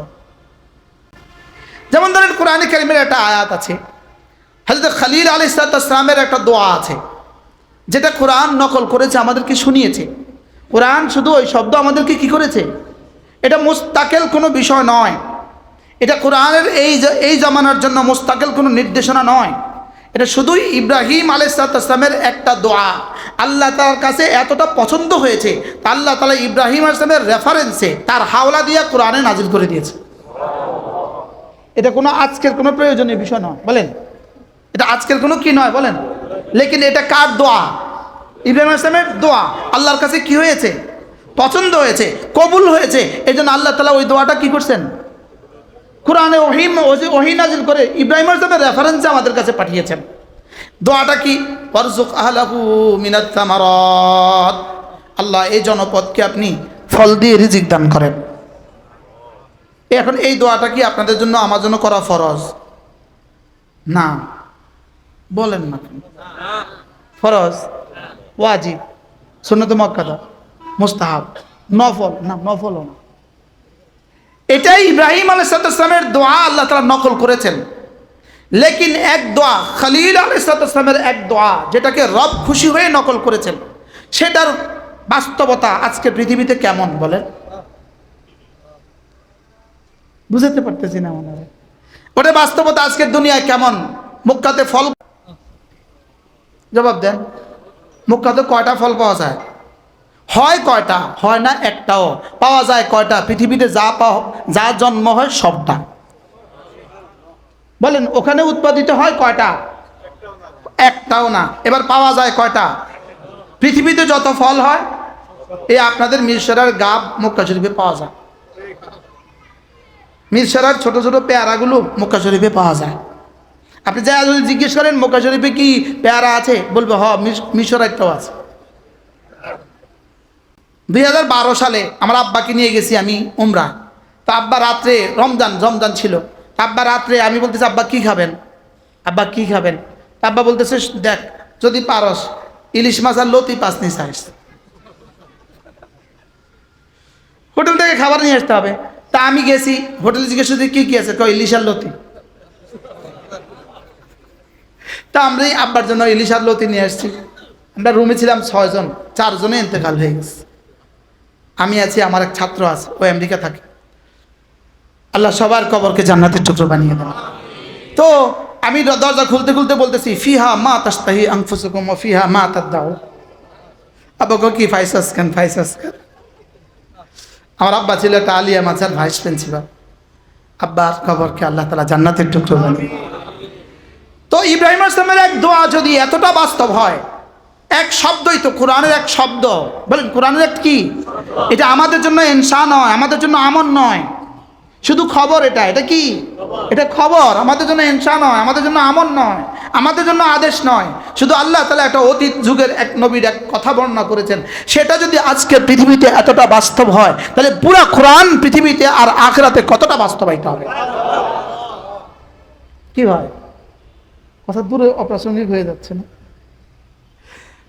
A: যেমন ধরেন কোরআনে কারীমের একটা আয়াত আছে, হযরত খলিল আলাইহিস সালামের একটা দোয়া আছে, যেটা কোরআন নকল করেছে, আমাদেরকে শুনিয়েছে। কোরআন শুধু ওই শব্দ আমাদেরকে কি করেছে? এটা মুস্তাকিল কোনো বিষয় নয়। এটা কোরআনের এই জামানার জন্য মুস্তাকিল কোনো নির্দেশনা নয়। এটা শুধুই ইব্রাহিম আলাইহিস সালামের একটা দোয়া। আল্লাহ তাআলার কাছে এতটা পছন্দ হয়েছে, আল্লাহ তাআলা ইব্রাহিম আলাইহিস সালামের রেফারেন্সে তার হাওলা দিয়ে কোরআনে নাজিল করে দিয়েছে। এটা কোনো আজকের কোনো প্রয়োজনীয় বিষয় নয় বলেন। এটা আজকের কোনো কি নয় বলেন। লেকিন এটা কার দোয়া? ইব্রাহিম আলাইহিস সালামের দোয়া। আল্লাহর কাছে কি হয়েছে? পছন্দ হয়েছে, কবুল হয়েছে। এই জন্য আল্লাহ তাআলা ওই দোয়াটা কি করছেন? কোরআনে ওহী নাজিল করে ইব্রাহিম আলাইহিস সালামের রেফারেন্সে আমাদের কাছে পাঠিয়েছেন। দোয়াটা কি? ওয়ারযুক আহলাহু মিনাত তামারাত। আল্লাহ এই জনপদকে আপনি ফল দিয়ে রিজিক দান করেন। এখন এই দোয়াটা কি আপনাদের জন্য আমার জন্য করা ফরজ? না, বলেন না। ফরজ, ওয়াজিব, সুন্নাত মুআক্কাদা, মুস্তাহাব, নফল না, নফল না। এটাই ইব্রাহিম আলাইহিস সালামের দোয়া আল্লাহ তাআলা নকল করেছেন। লেকিন এক দোয়া, খলিল আলাইহিস সালামের এক দোয়া, যেটাকে রব খুশি হয়ে নকল করেছেন, সেটার বাস্তবতা আজকে পৃথিবীতে কেমন বলেন? বুঝতে পারতেছি না মনে হয়। ওটা বাস্তবতা আজকের দুনিয়ায় কেমন? মক্কাতে ফল, জবাব দেন। মক্কাতে কয়টা ফল পাওয়া যায়? হয় কয়টা? হয় না একটাও। পাওয়া যায় কয়টা? পৃথিবীতে যা জন্ম হয় সবটা। বলেন ওখানে উৎপাদিত হয় কয়টা? একটাও না। এবার পাওয়া যায় কয়টা? পৃথিবীতে যত ফল হয় এই আপনাদের মিরসরার গাব মক্কা শরীফে পাওয়া যায়। মিরসরার ছোট ছোট পেয়ারাগুলো মক্কা শরীফে পাওয়া যায়। আপনি যা যদি জিজ্ঞেস করেন মক্কা শরীফে কি পেয়ারা আছে, বলবে হ মিরসরাইটাও আছে। 2012 সালে আমার আব্বাকে নিয়ে গেছি আমি উমরা। তো আব্বা রাত্রে রমজান ছিল। আব্বা রাত্রে আমি বলতেছি আব্বা কি খাবেন? আব্বা কি খাবেন? আব্বা বলতেছে দেখ যদি পারস ইলিশ মাছ আর লতি পাসনি চাইস, হোটেল থেকে খাবার নিয়ে আসতে হবে। তা আমি গেছি হোটেলে, জিজ্ঞেস করছি কি কি আছে, ইলিশ আর লতি। তা আমরা আব্বার জন্য ইলিশ আর লতি নিয়ে আসছি। আমরা রুমে ছিলাম 6 জন, 4 জনে ইন্তেকাল হয়ে গেছে। আমি আছি, আমার এক ছাত্র আছে, ও আমেরিকা থাকে। আল্লাহ সবার কবরকে জান্নাতের টুকরো বানিয়ে দেন। তো আমি দরজা খুলতে খুলতে বলতেছি ফিহা মা তাস্তাহি আনফুসুকুম ওয়া ফিহা মা তাদউ। আব্বা কি ফাইসাস খান? আমার আব্বা ছিল একটা আলিয়া মাজার ভাইস প্রিন্সিপাল। আব্বার কবরকে আল্লাহ তাআলা জান্নাতের টুকরো বানিয়ে। তো ইব্রাহিম আলাইহিস সালামের এক দোয়া যদি এতটা বাস্তব হয়, এক শব্দই তো কোরআনের এক শব্দ, বলেন কোরআনের এক কি? এটা আমাদের জন্য ইনসা নয়, আমাদের জন্য আমল নয়, শুধু খবর। এটা কি? এটা খবর। আমাদের জন্য ইনসা নয়, আমাদের জন্য আমল নয়, আমাদের জন্য আদেশ নয়। শুধু আল্লাহ তাআলা একটা অতীত যুগের এক নবীর এক কথা বর্ণনা করেছেন। সেটা যদি আজকে পৃথিবীতে এতটা বাস্তব হয়, তাহলে পুরা কোরআন পৃথিবীতে আর আখিরাতে কতটা বাস্তবায়িত হবে? কি হয়? কথা দূরে অপ্রাসঙ্গিক হয়ে যাচ্ছে না?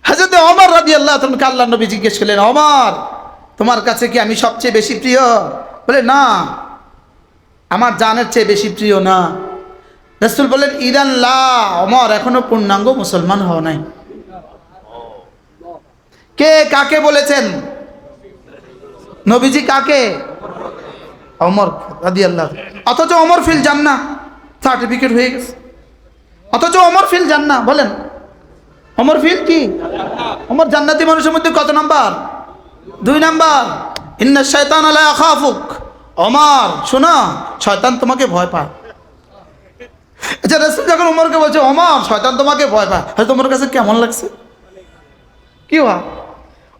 A: হযরত ওমর রাদিয়াল্লাহু তাআলা আল্লাহর নবী জিজ্ঞেস করলেন, ওমর তোমার কাছে কি আমি সবচেয়ে বেশি প্রিয়? বলে না, আমার জানের চেয়ে বেশি প্রিয় না। রাসূল বলেন ইদান লা ওমর, এখনো পূর্ণাঙ্গ মুসলমান হও নাই। কে কাকে বলেছেন? নবীজি কাকে? ওমর রাদিয়াল্লাহু। অথচ ওমর ফিল জান্নাহ, সার্টিফিকেট হয়ে গেছে। অথচ ওমর ফিল জান্নাহ, বলেন ওমর ফিল কি? ওমর জান্নাতি মানুষের মধ্যে কত নাম্বার? 2 নাম্বার। ইন্না শাইতান লা ইয়াখাফুক, ওমর শোনো, শয়তান তোমাকে ভয় পায়। আচ্ছা, রাসূল যখন ওমরকে বলছে ওমর শয়তান তোমাকে ভয় পায়, হয়তো তোমার কাছে কেমন লাগছে? কি হয়?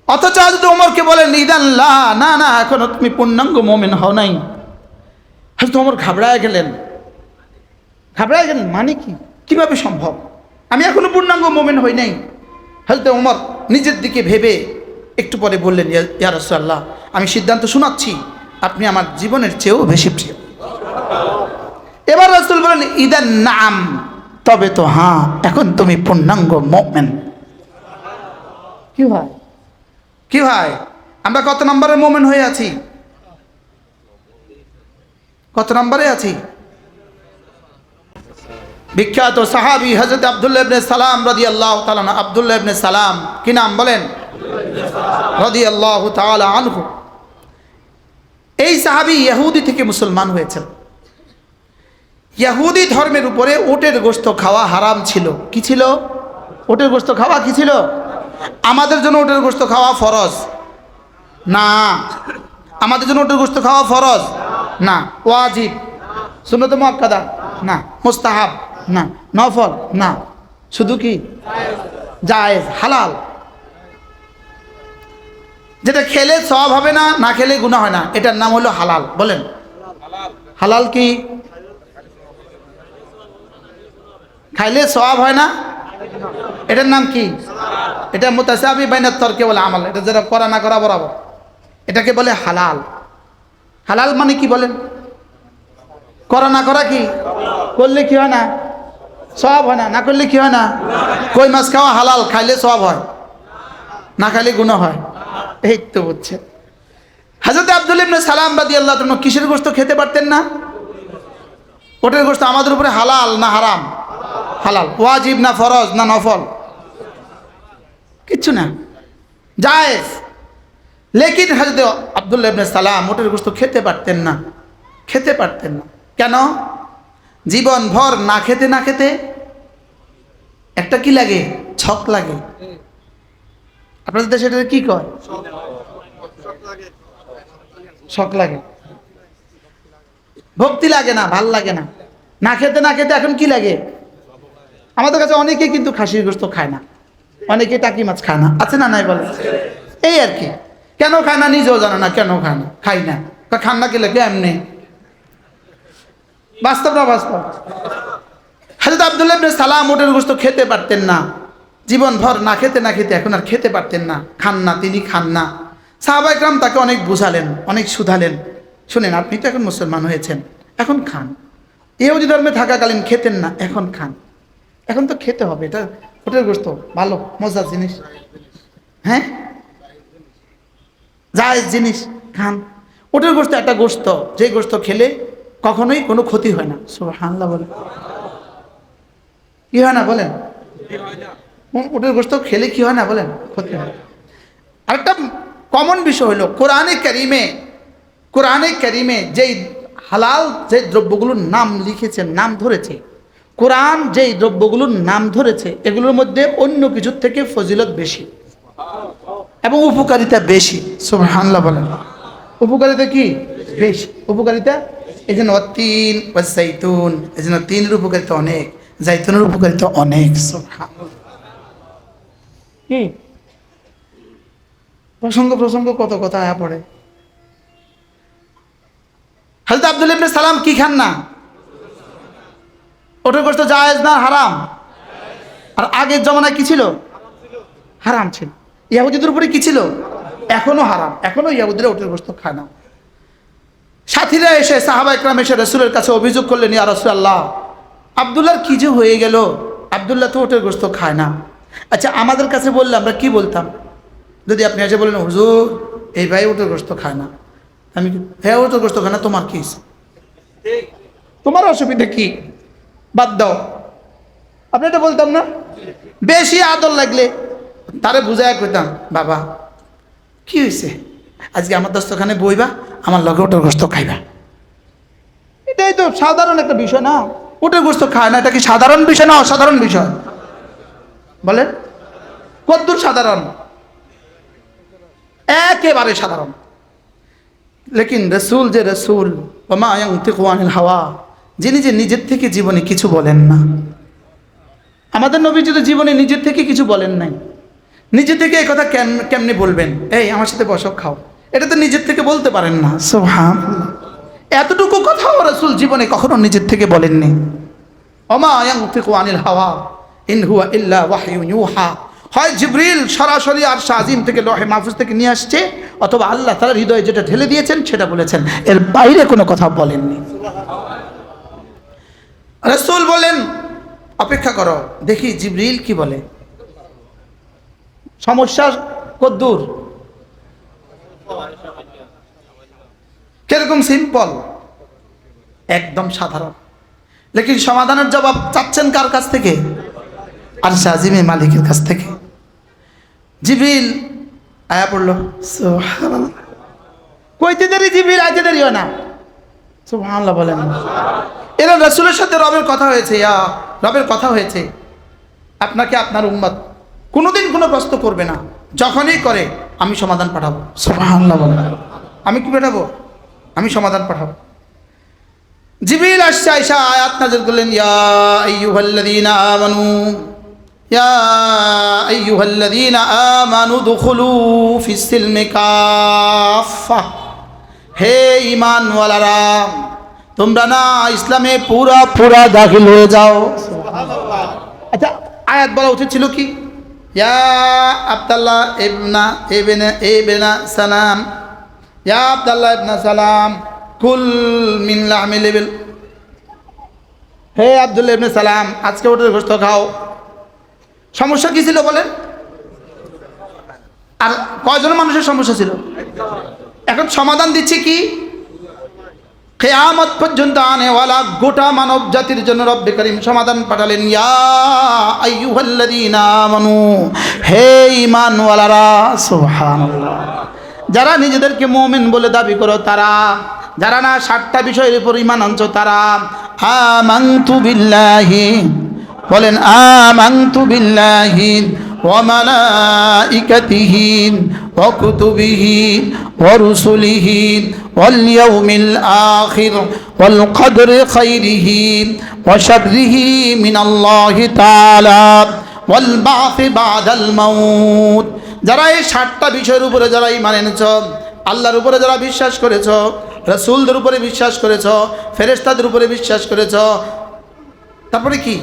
A: অথচ যদি ওমরকে বলেন ইদান লা, না না এখনো তুমি পূর্ণাঙ্গ মুমিন হও নাই, হয়তো ওমর ঘাবড়ায় গেলেন। মানে কি? কিভাবে সম্ভব? আমি এখনো পূর্ণাঙ্গ মুমিন হই নাই। হযরত ওমর নিজের দিকে ভেবে একটু পরে বললেন, ইয়া রাসূলুল্লাহ, আমি সিদ্ধান্ত শোনাচ্ছি, আপনি আমার জীবনের চেয়েও বেশি প্রিয়। এবার রাসূল বলেন ইদান নাম, তবে তো হ্যাঁ, এখন তুমি পূর্ণাঙ্গ মুমিন। কি হয়? কি হয়? আমরা কত নম্বরের মুমিন হয়ে আছি? কত নম্বরে আছি? বিখ্যাত সাহাবী হযরত আব্দুল্লাহ ইবনে সালাম রাদিয়াল্লাহু তাআলা, আব্দুল্লাহ ইবনে সালাম, কি নাম বলেন? রাদিয়াল্লাহু তাআলা আনহু। এই সাহাবী ইহুদি থেকে মুসলমান হয়েছেন। ইহুদি ধর্মের উপরে উটের গোশত খাওয়া হারাম ছিল। কি ছিল? উটের গোশত খাওয়া কি ছিল? আমাদের জন্য উটের গোশত খাওয়া ফরজ না। আমাদের জন্য উটের গোশত খাওয়া ফরজ না, ওয়াজিব, সুন্নাত মুআক্কাদা না, মুস্তাহাব না, নফল না, শুধু কি জায়েজ, হালাল। যেটা খেলে সওয়াব হবে না, না খেলে গুনাহ হয় না, এটার নাম হলো হালাল। বলেন হালাল কি? খাইলে সওয়াব হয় না, এটার নাম কি? এটা মুতাসাবি বাইনাত তরকে ওয়াল আমাল, এটা যারা করা না করা বরাবর, এটাকে বলে হালাল। হালাল মানে কি বলেন? করা না করা কি? করলে কি হয় না? সওয়াব হয় না, না করলে কি হয় না? কই মাছ খাওয়া হালাল, খাইলে সওয়াব হয়, না খাইলে গুনাহ হয়। এই তো বুঝছে। হযরত আব্দুল্লাহ ইবনে সালাম রাদিয়াল্লাহু তাআলা কিসের গোশত খেতে পারতেন না? ওটের গোশত। আমাদের উপরে হালাল না হারাম? হালাল। ওয়াজিব না ফরজ না নফল? কিচ্ছু না, জায়েজ। লেকিন হযরত আব্দুল্লাহ ইবনে সালাম ওটের গোশত খেতে পারতেন না। খেতে পারতেন না কেন? জীবন ভর না খেতে না খেতে একটা কি লাগে? ছক লাগে। আপনাদের দেশে এটা কি কয়? শখ লাগে। ভক্তি লাগে না, ভাল লাগে না। না খেতে না খেতে এখন কি লাগে? আমাদের কাছে অনেকেই কিন্তু খাসির গোশত খায় না, অনেকে টাকি মাছ খায় না, আছে না নাই বলে? এই আর কি। কেন খায় না নিজেও জানে না কেন খায় না, খাই না। খান না খেলে এমনি, বাস্তব না বাস্তব? হযরত আব্দুল্লাহ ইবনে সালাম উটের গোশত খেতে পারতেন না। জীবন ভর না খেতে না খেতে এখন আর খেতে পারতেন না, খান না, তিনি খান না। সাহাবায়ে কেরাম তাকে অনেক বুঝালেন, অনেক শুধালেন, শুনেন আপনি তো এখন মুসলমান হয়েছেন, এখন খান। ইহুদি ধর্মে থাকাকালীন খেতেন না, এখন খান। এখন তো খেতে হবে, এটা উটের গোশত ভালো মজার জিনিস, হ্যাঁ জায়েজ জিনিস, খান। উটের গোশত একটা গোশত, যে গোশত খেলে কখনোই কোনো ক্ষতি হয় না। সুবহানাল্লাহ বলেন। কি হয় না বলেন? উটের গোশত খেলে কি হয় না বলেন? ক্ষতি হয়। আরেকটা কমন বিষয় হলো কোরআনে কারিমে যেই হালাল যে দ্রব্যগুলোর নাম লিখেছেন, নাম ধরেছে, কোরআন যেই দ্রব্যগুলোর নাম ধরেছে এগুলোর মধ্যে অন্য কিছুর থেকে ফজিলত বেশি এবং উপকারিতা বেশি। সুবহানাল্লাহ বলেন। উপকারিতা কি বেশি? উপকারিতা এই জন্য তিন জাইতুন, এই জন্য তিনের উপকারিতা অনেক, জাইতুনের উপকারিতা অনেক। সুবহানাল্লাহ। কি প্রসঙ্গ কত কথা আয়া পড়ে। হযরত আব্দুল্লাহ ইবনে সালাম কি খান না? ওটার গোশত জায়েজ না হারাম? আর আগের জমানায় কি ছিল? হারাম ছিল। ইহুদিদের উপরে কি ছিল? এখনো হারাম, এখনো ইহুদিরা ওটের গোশত খায় না। সাথীরা এসে, সাহাবায়ে কেরাম এসে রাসূলের কাছে অভিযোগ করলেন, ইয়া রাসূলুল্লাহ, আব্দুল্লাহর কি যে হয়ে গেল, আব্দুল্লাহ তো ওটের গোশত খায় না। আচ্ছা আমাদের কাছে বললে আমরা কি বলতাম? যদি আপনি এসে বলেন হুজুর এই ভাই ওটের গোশত খায় না, আমি হ্যাঁ ওটের গোশত খায় না, তোমার কি, তোমার অসুবিধা কি, বাদ দাও, আপনি এটা বলতাম না? বেশি আদর লাগলে তারে বুঝায় কইতাম, বাবা কি হয়েছে, আজকে আমার দস্তখানে বইবা, আমার লগে ওটার গোশত খাইবা। এটাই তো সাধারণ একটা বিষয় না? উটের গোস্ত খায় না, এটা কি সাধারণ বিষয় না অসাধারণ বিষয়? বলেন কদ্দুর সাধারণ? একেবারে সাধারণ। লেকিন রসুল যে রসুল, ওমা ইয়ানতিকু আনিল হাওয়া, যিনি যে নিজের থেকে জীবনে কিছু বলেন না। আমাদের নবী যদি জীবনে নিজের থেকে কিছু বলেন নাই, নিজে থেকে এই কথা কেমনে বলবেন? এই আমার সাথে বসো খাও, এটা তো নিজের থেকে বলতে পারেন না। সুবহানাল্লাহ, এতটুকু কথাও রাসূল জীবনে কখনো নিজের থেকে বলেননি। ওমা ইয়ানতিকু আনিল হাওয়া ইন হুয়া ইল্লা ওয়াহয়ুন ইউহা। হয় জিবরিল সরাসরি আরশ আজিম থেকে লৌহে মাহফুজ থেকে নিয়ে আসছে, অথবা আল্লাহ তাআলার হৃদয়ে যেটা ঢেলে দিয়েছেন সেটা বলেছেন, এর বাইরে কোনো কথা বলেননি। রাসূল বলেন অপেক্ষা করো দেখি জিবরিল কি বলে। সমস্যা কদ্দূর? কিরকম সিম্পল, একদম সাধারণ। লেকিন সমাধানের জবাব চাচ্ছেন কার কাছ থেকে? আরশ আজিমের মালিকের কাছ থেকে। জিবরিল আয়া পড়লো, সুবহানাল্লাহ। কইতে দেরি জিবরিল আইতে দেরি হয় না, সুবহানাল্লাহ বলেন। এরা রাসূলের সাথে রবের কথা হয়েছে, ইয়া রবের কথা হয়েছে। আপনাকে আপনার উম্মত কোনোদিন কোনো প্রশ্ন করবে না, যখনই করে আমি সমাধান পাঠাবো। সুবহানাল্লাহ বলেন। আমি কি পাঠাবো? আমি সমাধান পাঠাবো। জিবরিল আসছে, আয়েশা আয়াত নাযিল করলেন, ইয়া আইয়ুহাল্লাযীনা আমানু, ইয়া আইয়ুহাল্লাযীনা আমানু দুখুলু ফিস সিলমি কাফা। হে ঈমানওয়ালারা, তোমরা না ইসলামে পুরা পুরা দাখিল হয়ে যাও। সুবহানাল্লাহ। আচ্ছা, আয়াত বলা উচিত ছিল কি? ইয়া আব্দুল্লাহ ইবনে সালাম, ইয়া আব্দুল্লাহ ইবনে সালাম কুল মিন লাহমিল ইবিল। হে আব্দুল্লাহ ইবনে সালাম, আজকে উটের গোশত খাও। সমস্যা কি ছিল বলেন? আর কয়জন মানুষের সমস্যা ছিল? এখন সমাধান দিচ্ছে কি? কিয়ামত পর্যন্ত আনেওয়ালা গোটা মানব জাতির জন্য রব্বে করিম সমাধান পাঠালেন, ইয়া আইয়ুহাল্লাযীনা আমানু, হে ঈমানওয়ালারা। সুবহানাল্লাহ। যারা নিজেদেরকে মুমিন বলে দাবি করো তারা, যারা না 7টা বিষয়ের উপর ঈমান আনছো তারা, আমানতু বিল্লাহি, বলেন আমানতু বিল্লাহি ওয়া মালাইকাতিহি ওয়া কুতুবিহি ওয়া রুসুলিহি ওয়াল ইয়াউমিল আখির ওয়াল কদরি খাইরিহি ওয়া শাররিহি মিনাল্লাহি তাআলা ওয়াল বা'থি বা'দাল মাউত। যারা এই 7টা বিষয়ের উপরে যারা ঈমান এনেছো, আল্লাহর উপরে যারা বিশ্বাস করেছো, রাসূলদের উপরে বিশ্বাস করেছো, ফেরেশতাদের উপরে বিশ্বাস করেছো, তারপরে কি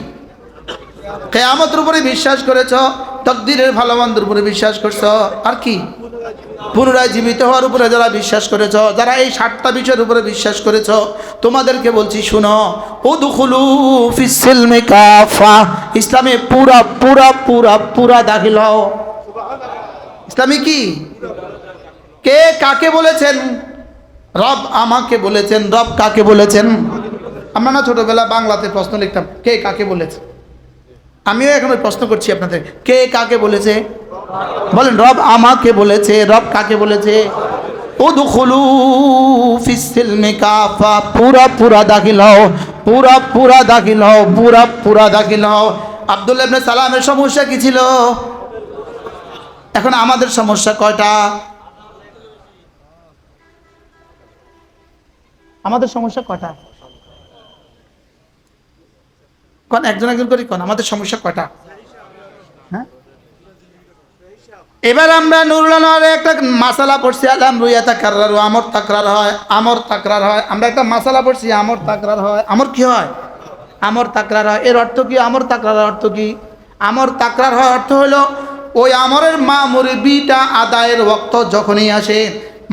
A: কিয়ামতের উপরে বিশ্বাস করেছো, তাকদীরের ভালো মন্দের উপরে বিশ্বাস করছো, আর কি পুনরায় জীবিত হওয়ার উপরে যারা বিশ্বাস করেছো, যারা এই 7টা বিষয়ের উপরে বিশ্বাস করেছো, তোমাদেরকে বলছি শুনো, উদখুলু ফিস সিলমি কাফা, ইসলামে পুরা পুরা পুরা পুরা দাখিল হও। ইসলামে কি? কে কাকে বলেছেন? রব আমাকে বলেছেন। রব কাকে বলেছেন? আমরা না ছোটবেলা বাংলাতে প্রশ্ন লিখতাম, কে কাকে বলেছে? আমিও এখন ওই প্রশ্ন করছি আপনাদের, কে কাকে বলেছে? বলেন রব আমাকে বলেছে। রব কাকে বলেছে? উদখুলু ফিস সিলমি কাফা, পুরা পুরা দাখিল হও, পুরা পুরা দাখিল হও, পুরা পুরা দাখিল হও। আব্দুল্লাহ ইবনে সালামের সমস্যা কি ছিল? এখন আমাদের সমস্যা কয়টা? আমাদের সমস্যা কয়টা? কোন একজন একজন করে কোন আমাদের সমস্যা কয়টা? হ্যাঁ, এবার আমরা নুরুল আনোয়ারে একটা মাসালা পড়ছি, আলাম রুইয়া তাকরার, আমর তাকরার হয়, আমর তাকরার হয়। আমরা একটা মাসালা পড়ছি, আমর তাকরার হয়। আমর কি হয়? আমর তাকরার হয়। এর অর্থ কি? আমর তাকরার অর্থ কি? আমর তাকরার হয় অর্থ হলো ওই আমরের মামুরি বিটা আদায়ের ওয়াক্ত যখনই আসে,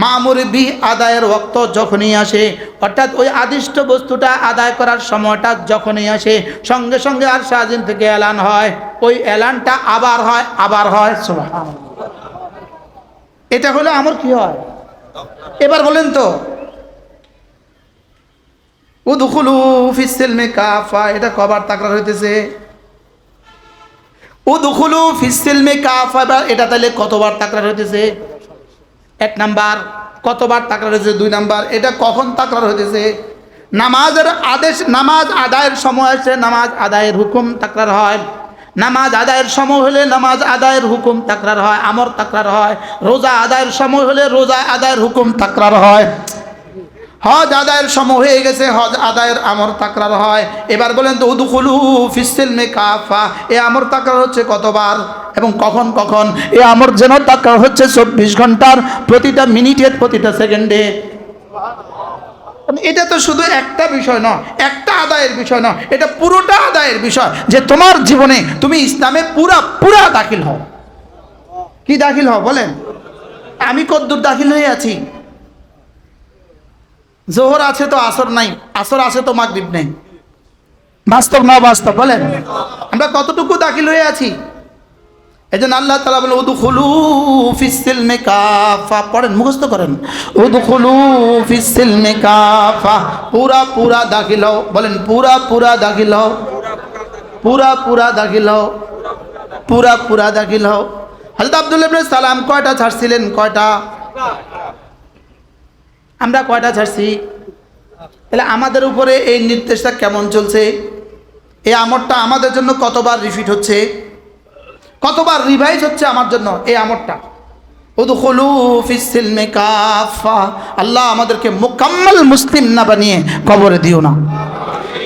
A: মামুরি বি আদায়ের ওয়াক্ত যখনই আসে, অর্থাৎ ওই আদিষ্ট বস্তুটা আদায় করার সময়টা যখনই আসে, সঙ্গে সঙ্গে আর সাজিন থেকে এলান হয়, ওই এলানটা আবার হয়, আবার হয়। সুবহানাল্লাহ। এটা হলো আমর কি হয়? এবার বলেন তো, উদখুলু ফিস সিলমি কাফা, এটা কবার তাকরার হইতেছে? উদখুলু ফিস সিলমি কাফা, এটা তাহলে কতবার তাকরার হইতেছে? 1 নাম্বার। কতবার তাকরার হয়েছে? 2 নাম্বার। এটা কখন তাকরার হইতেছে? নামাজের আদেশ, নামাজ আদায়ের সময় আসলে নামাজ আদায়ের হুকুম তাকরার হয়, নামাজ আদায়ের সময় হলে নামাজ আদায়ের হুকুম তাকরার হয়, আমর তাকরার হয়। রোজা আদায়ের সময় হলে রোজা আদায়ের হুকুম তাকরার হয়। হজ আদায়ের সময় হয়ে গেছে, হজ আদায়ের আমর তাকরার হয়। এবার বলেন তো উদখুলু ফিস-সিলমি কাফা, এ আমর তাকরার হচ্ছে কতবার এবং কখন কখন? এ আমর যেন তাকরার হচ্ছে 24 ঘন্টার প্রতিটা মিনিটের প্রতিটা সেকেন্ডে। এটা তো শুধু একটা বিষয় নয়, একটা আদায়ের বিষয় নয়, এটা পুরোটা আদায়ের বিষয় যে তোমার জীবনে তুমি ইসলামে পুরা দাখিল হও। কি দাখিল হও বলেন? আমি কদ্দুর দাখিল হয়ে আছি? জোহর আছে তো আসর নাই, আসর আছে তো মাগরিব নেই। বাস্তব না বাস্তব বলেন? আমরা কতটুকু দাখিল হয়ে আছি? এই জন্য আল্লাহ তাআলা বলেন উদখুলু ফিস-সিলমি কাফা, পড়েন মুখস্থ করেন, উদখুলু ফিস-সিলমি কাফা, পুরা দাখিল হও। বলেন পুরা দাখিল হও, পুরা দাখিল হও, পুরা দাখিল হও। হযরত আব্দুল্লাহ ইবনে সালাম কয়টা ছাড়ছিলেন? কয়টা? আমরা কয়টা ছাড়ছি? তাহলে আমাদের উপরে এই নির্দেশটা কেমন চলছে? এই আমরটা আমাদের জন্য কতবার রিপিট হচ্ছে, কতবার রিভাইজ হচ্ছে আমার জন্য এই আমরটা? উদখুলু ফিস-সিলমি কাফা। আল্লাহ আমাদেরকে মুকাম্মাল মুসলিম না বানিয়ে কবরে দিও না।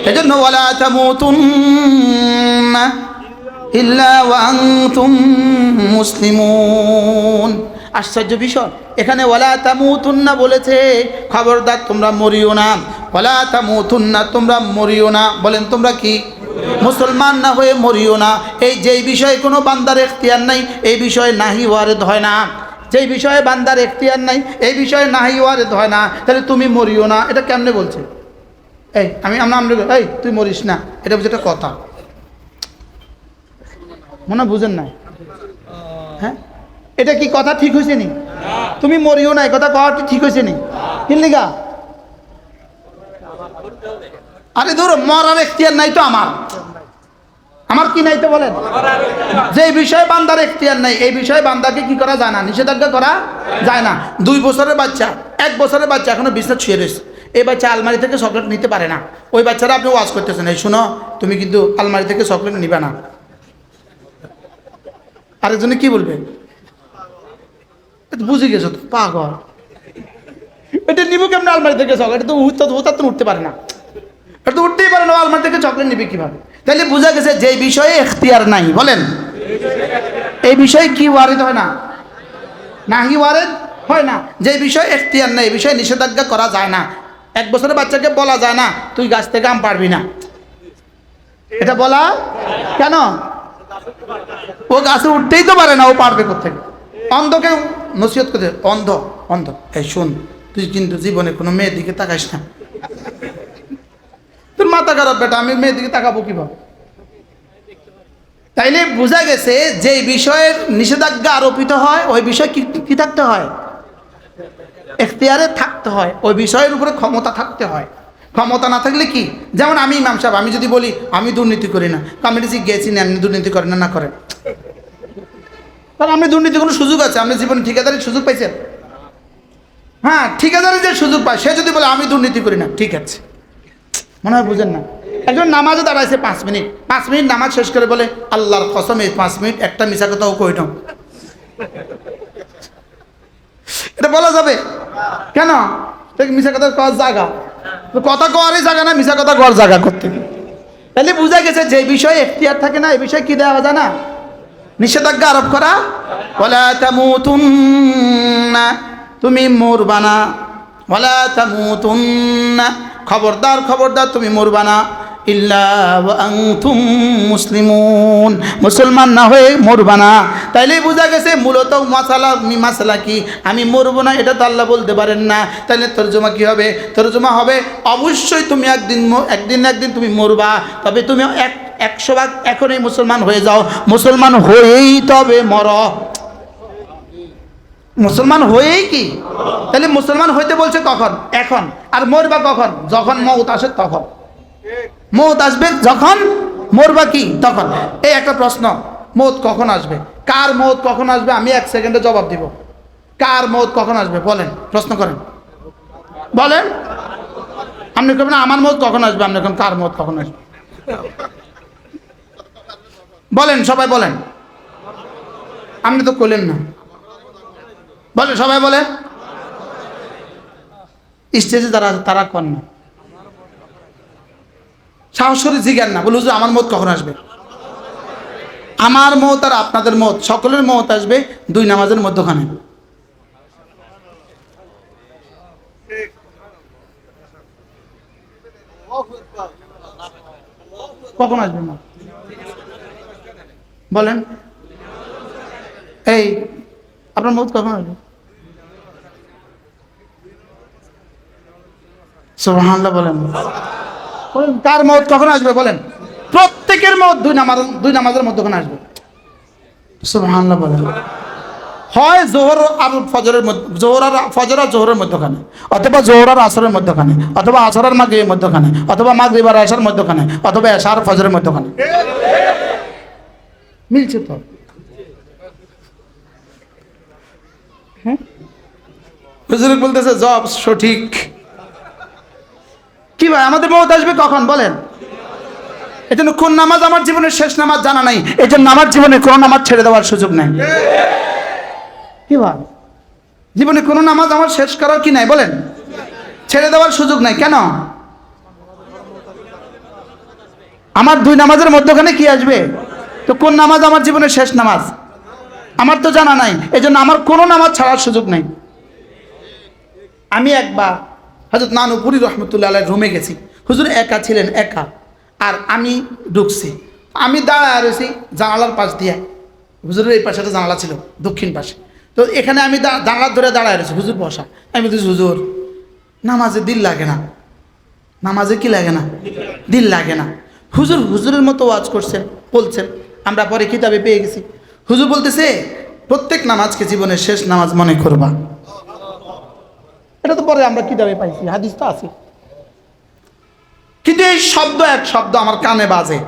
A: এজন্য ওয়ালা তামুতুন্না ইল্লা ওয়া আনতুম মুসলিমুন। আশ্চর্য বিষয়, এখানে ওয়ালা তামুতুন্না বলেছে, খবরদার তোমরা মরিও না। ওয়ালা তামুতুন্না, তোমরা মরিও না। বলেন তোমরা কি? মুসলমান না হয়ে মরিও না। এই যেই বিষয়ে কোনো বান্দার এখতিয়ার নাই, এই বিষয়ে নাহি ওয়ারেদ হয় না। যেই বিষয়ে বান্দার এখতিয়ার নাই, এই বিষয়ে নাহি ওয়ারেদ হয় না। তাহলে তুমি মরিও না, এটা কেমনে বলছে? এই আমরা এই তুই মরিস না, এটা বুঝে একটা কথা মনে বুঝেন না? হ্যাঁ, এটা কি কথা ঠিক হয়েছে নি? তুমি মরিও না, এই কথা কওয়া ঠিক হয়েছে নি? কিনলিগা? আরে ধরো মরার এখতিয়ার নাই তো আমার কি নাই তো বলেন? যে বিষয়ে বান্দার এখতিয়ার নাই, এই বিষয়ে বান্দাকে কি করা যায় না? নিষেধাজ্ঞা করা যায় না। 2 বছরের বাচ্চা, 1 বছরের বাচ্চা এখনো বিছনা ছুঁয়ে রয়েছে, এই বাচ্চা আলমারি থেকে চকলেট নিতে পারে না। ওই বাচ্চারা আপনি ওয়াজ করতেছেন, এই শুনো তুমি কিন্তু আলমারি থেকে চকলেট নিবে না। আরেকজনে কি বলবে? বুঝে গেছো তো পাগল, এটা নিব কেমন আলমারি থেকে চকলেট? এটা তো উঠতে পারে না, এটা তো উঠতেই পারে না, আলমারি থেকে চকলেট নিবে কিভাবে? তাহলে বোঝা গেছে যে বিষয়ে এখতিয়ার নাই, বলেন এই বিষয়ে কি ওয়ারিদ হয় না? নাহি ওয়ারিদ হয় না। যে বিষয়ে এখতিয়ার নাই, এই বিষয়ে নিষেধাজ্ঞা করা যায় না। 1 বছরের বাচ্চাকে বলা যায় না তুই গাছ থেকে আম পারবি না, এটা বলা কেন? ও গাছে উঠতেই তো পারে না, ও পারবে কোথেকে? অন্ধকে নসিহত করতে, অন্ধ এই শোন, তুই কিন্তু জীবনে কোনো মেয়ের দিকে তাকাইস না। তোর মাথা খারাপ বেটা, আমি মেয়ের দিকে তাকাবো কিভাবে? তাইলে বোঝা গেছে যে বিষয়ের নিষেধাজ্ঞা আরোপিত হয় ওই বিষয় কি থাকতে হয়? এখতিয়ারে থাকতে হয়, ওই বিষয়ের উপরে ক্ষমতা থাকতে হয়। ক্ষমতা না থাকলে কি? যেমন আমি ইমাম সাহেব, আমি যদি বলি আমি দুর্নীতি করি না, কমিটি গেছি না, আপনি দুর্নীতি করেন না করেন, কারণ আপনি দুর্নীতি কোনো সুযোগ আছে? আপনি জীবনে ঠিকাদারির সুযোগ পাইছেন? হ্যাঁ, ঠিকাদারি যে সুযোগ পায়, সে যদি বলে আমি দুর্নীতি করি না, ঠিক আছে, মনে হয় বুঝেন না। একজন নামাজে দাঁড়াইছে 5 মিনিট, 5 মিনিট নামাজ শেষ করে বলে আল্লাহর কসম এই 5 মিনিট একটা মিশা কথাও কই না। এটা বলা যাবে কেন? মিশা কথা কওয়ার জায়গা, কথা কওয়ারই জায়গা না, মিশা কথা কওয়ার জায়গা করতে। তাহলে বোঝা গেছে যে বিষয়ে এখতিয়ার থাকে না, এই বিষয়ে কি দেওয়া যায় না? নিষেধাজ্ঞা আরোপ করা। ওয়ালা তামুতুন্না, তুমি মরবা না। ওয়ালা তামুতুন্না, খবরদার তুমি মরবা না। ইল্লা ওয়া আনতুম মুসলিমুন, মুসলমান না হয়ে মরবা না। তাইলেই বোঝা গেছে মূলত মাসালা কি? আমি মরবো না, এটা তো আল্লাহ বলতে পারেন না। তাইলে তরজমা কি হবে? তরজমা হবে অবশ্যই তুমি একদিন তুমি মরবা, তবে তুমি 100 ভাগ এখনই মুসলমান হয়ে যাও, মুসলমান হয়েই তবে মর। মুসলমান হয়েই কি? তাহলে মুসলমান হইতে বলছে কখন? এখন। আর মরবা কখন? যখন মওত আসে তখন। মওত আসবে যখন, মরবা কি তখন। এই একটা প্রশ্ন, মওত কখন আসবে? কার মওত কখন আসবে? আমি 1 সেকেন্ডে জবাব দিব। কার মওত কখন আসবে বলেন, প্রশ্ন করেন, বলেন। আপনি কবেন আমার মত কখন আসবে, আপনি এখন কার মত কখন আসবে বলেন, সবাই বলেন। আপনি তো করলেন না, বলেন সবাই বলেন। স্টেজে যারা আছে তারা কন না, সাহস করে জিজ্ঞান না, বলে হুজুর আমার মত কখন আসবে। আমার মত আর আপনাদের মত সকলের মত আসবে দুই নামাজের মধ্যখানে। কখন আসবে না বলেন, এই আপনার মত কখন আসবে? সুবহানাল্লাহ বলেন, বলেন কার মত কখন আসবে বলেন। প্রত্যেকের মত দুই নামাজের মধ্যখানে আসবে। সুবহানাল্লাহ বলেন। হয় জোহর আর ফজরের মধ্যে, জোহর আর ফজর আর জোহরের মধ্যখানে, অথবা জোহর আর আসরের মধ্যখানে, অথবা আসর আর মাগরিবের মধ্যখানে, অথবা মাগরিব আর এশার মধ্যখানে, অথবা এশা আর ফজরের মধ্যখানে। মিলছে তো? হ্যাঁ, হুজুর বলতেছে জব সঠিক। কি ভাই আমাদের মত আসবে কখন বলেন? এই জন্য কোন নামাজ আমার জীবনের শেষ নামাজ জানা নাই, এই জন্য আমার জীবনে কোনো নামাজ ছেড়ে দেওয়ার সুযোগ নাই। কি ভাই জীবনে কোনো নামাজ আমার শেষ করার কি নাই বলেন, ছেড়ে দেওয়ার সুযোগ নাই। কেন? আমার দুই নামাজের মধ্যখানে কি আসবে? তো কোন নামাজ আমার জীবনের শেষ নামাজ আমার তো জানা নাই, এই জন্য আমার কোনো নামাজ ছাড়ার সুযোগ নাই। আমি একবার হযরত নানুপুরি রহমতুল্লাহ আলাইহির রুমে গেছি, হুজুর একা ছিলেন, একা, আর আমি ঢুকছি, আমি দাঁড়ায় রয়েছি জানালার পাশ দিয়ে, হুজুরের এই পাশে একটা জানালা ছিল দক্ষিণ পাশে, তো এখানে আমি জানালার ধরে দাঁড়ায় রয়েছি, হুজুর বসা। আমি বলছি হুজুর নামাজে দিল লাগে না, নামাজে কি লাগে না, দিল লাগে না। হুজুর হুজুরের মতো ওয়াজ করছেন, বলছেন, আমরা পরে কিতাবে পেয়ে গেছি। হুজুর বলতেছে প্রত্যেক নামাজকে জীবনের শেষ নামাজ মনে করবা। এটা তো পরে আমরা কিতাবে পাইছি, হাদিস তো আছে, কিন্তু এই শব্দ এক শব্দ আমার কানে বাজে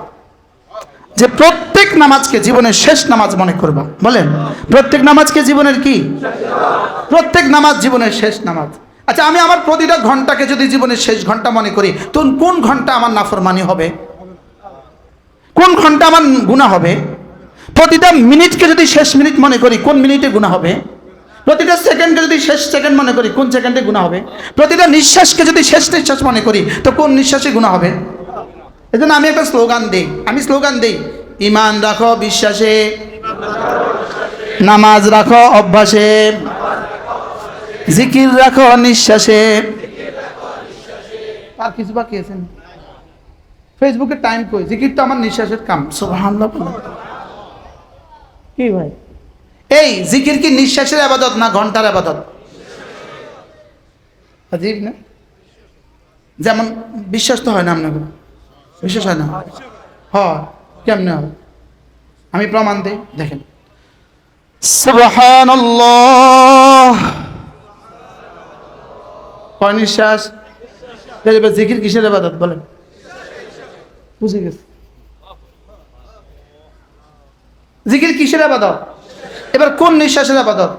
A: যে প্রত্যেক নামাজকে জীবনের শেষ নামাজ মনে করবা। বলেন প্রত্যেক নামাজকে জীবনের কি, প্রত্যেক নামাজ জীবনের শেষ নামাজ। আচ্ছা আমি আমার প্রতিটা ঘন্টাকে যদি জীবনের শেষ ঘন্টা মনে করি, তো কোন ঘন্টা আমার নাফরমানি হবে, কোন ঘন্টা আমার গুনাহ হবে? প্রতিটা মিনিটকে যদি শেষ মিনিট মনে করি, কোন মিনিটে গুনাহ হবে? প্রতিটা সেকেন্ডকে যদি শেষ সেকেন্ড মনে করি, কোন সেকেন্ডে গুনাহ হবে? প্রতিটা নিঃশ্বাসকে যদি শেষ নিঃশ্বাস মনে করি, তো কোন নিঃশ্বাসে গুনাহ হবে? এই জন্য আমি একটা স্লোগান দিই, ইমান রাখো বিশ্বাসে, নামাজ রাখো অভ্যাসে, জিকির রাখো নিঃশ্বাসে। আর কিছু বাকি আছেন? ফেসবুকে টাইম কই, জিকির তো আমার নিঃশ্বাসের কাম। সুবহানাল্লাহ। কি ভাই এই জিকির কি নিঃশ্বাসের ইবাদত না ঘন্টার ইবাদত? আজীব না? যেমন বিশ্বাস তো হয় না, আপনাকে বিশ্বাস হয় না? হয়, কেমনে হবে? আমি প্রমাণ দিই, দেখেন। সুবহানাল্লাহ কয় নিঃশ্বাস? জিকির কিসের ইবাদত বলেন? বুঝে গেছে, জিকির কিসের ইবাদত? এবার কোন নিঃশ্বাসের ইবাদত?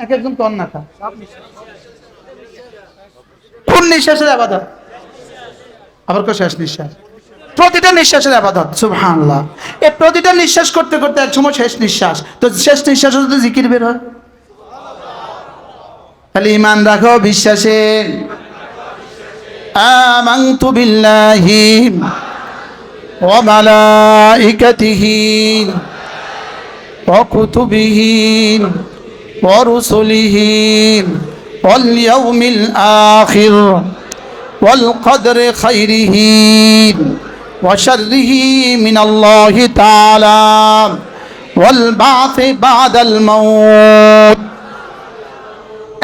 A: এক একজন কোন না কোন নিঃশ্বাসের ইবাদত? আবার কো শেষ নিঃশ্বাস? প্রতিটা নিঃশ্বাসের ইবাদত। সুবহানাল্লাহ। এই প্রতিটা নিঃশ্বাস করতে করতে এক সময় শেষ নিঃশ্বাস, তো শেষ নিঃশ্বাসে যদি জিকির বের হয়, তাহলে ঈমান রাখো বিশ্বাসে, আমানতু বিল্লাহি ওয়া মালাইকাতিহি ওয়া কুতুবিহি ওয়া রুসুলিহি ওয়াল ইয়াউমিল আখির ওয়াল কদরি খাইরিহি ওয়া শাররিহি মিনাল্লাহি তাআলা ওয়াল বা'থি বা'দাল মাউত।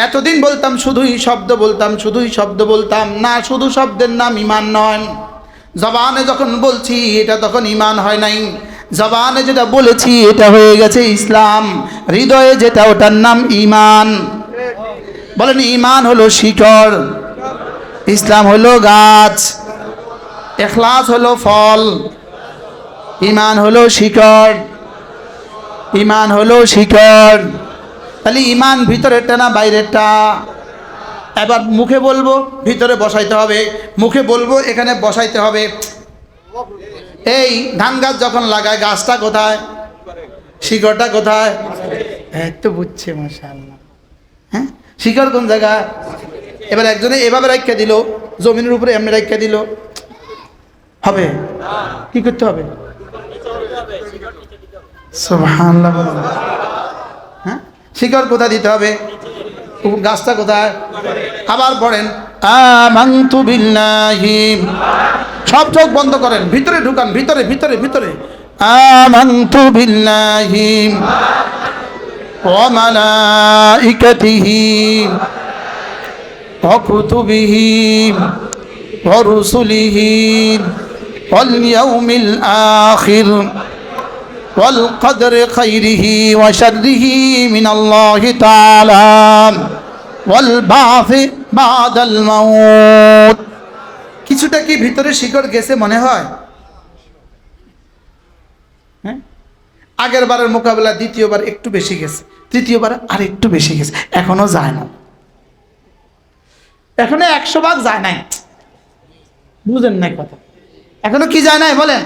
A: এতদিন বলতাম শুধুই শব্দ বলতাম না, শুধু শব্দের নাম ঈমান নয়। জবানে যখন বলছি এটা তখন ঈমান হয় নাই, জবানে যেটা বলেছি এটা হয়ে গেছে ইসলাম, হৃদয়ে যেটা ওটার নাম ঈমান। বলেন ঈমান হলো শিকড়, ইসলাম হলো গাছ, ইখলাস হলো ফল। ঈমান হলো শিকড়, ঈমান হলো শিকড়। তাহলে ঈমান ভিতরেরটা না বাইরেরটা? এবার মুখে বলবো ভিতরে বসাইতে হবে, মুখে বলবো এখানে বসাইতে হবে। এই ধান গাছ যখন লাগায় গাছটা কোথায়, শিকড়টা কোথায়? তো বুঝছে মাশাআল্লাহ। হ্যাঁ, শিকড় কোন জায়গায়? এবার একজনে এভাবে রাখা দিল, জমিনের উপরে এমনি রাখা দিল, হবে? কি করতে হবে? সুবহানাল্লাহ। হ্যাঁ, শিকড় কোথায় দিতে হবে? গাছটা কোথায়? আবার পড়েন আমানতু বিল্লাহি, সব চোখ বন্ধ করেন, ভিতরে ঢুকান, ভিতরে ভিতরে ভিতরে। আমানতু বিল্লাহি ওয়া মালাইকাতিহি ওয়া কুতুবিহি ওয়া রুসুলিহি ওয়াল ইয়াউমিল আখির ওয়াল কদরি খাইরিহি ওয়া শাররিহি মিনাল্লাহি তাআলা ওয়াল বা'থি বা'দাল মাউত। কিছুটা কি ভিতরে শিকড় গেছে মনে হয়? হ্যাঁ, আগের বারের মোকাবেলা দ্বিতীয়বার একটু বেশি গেছে, তৃতীয়বার আর একটু বেশি গেছে, এখনো যায় না, এখনো 100 ভাগ যায় নাই। বুঝেন না কথা? এখনো কি যায় নাই বলেন?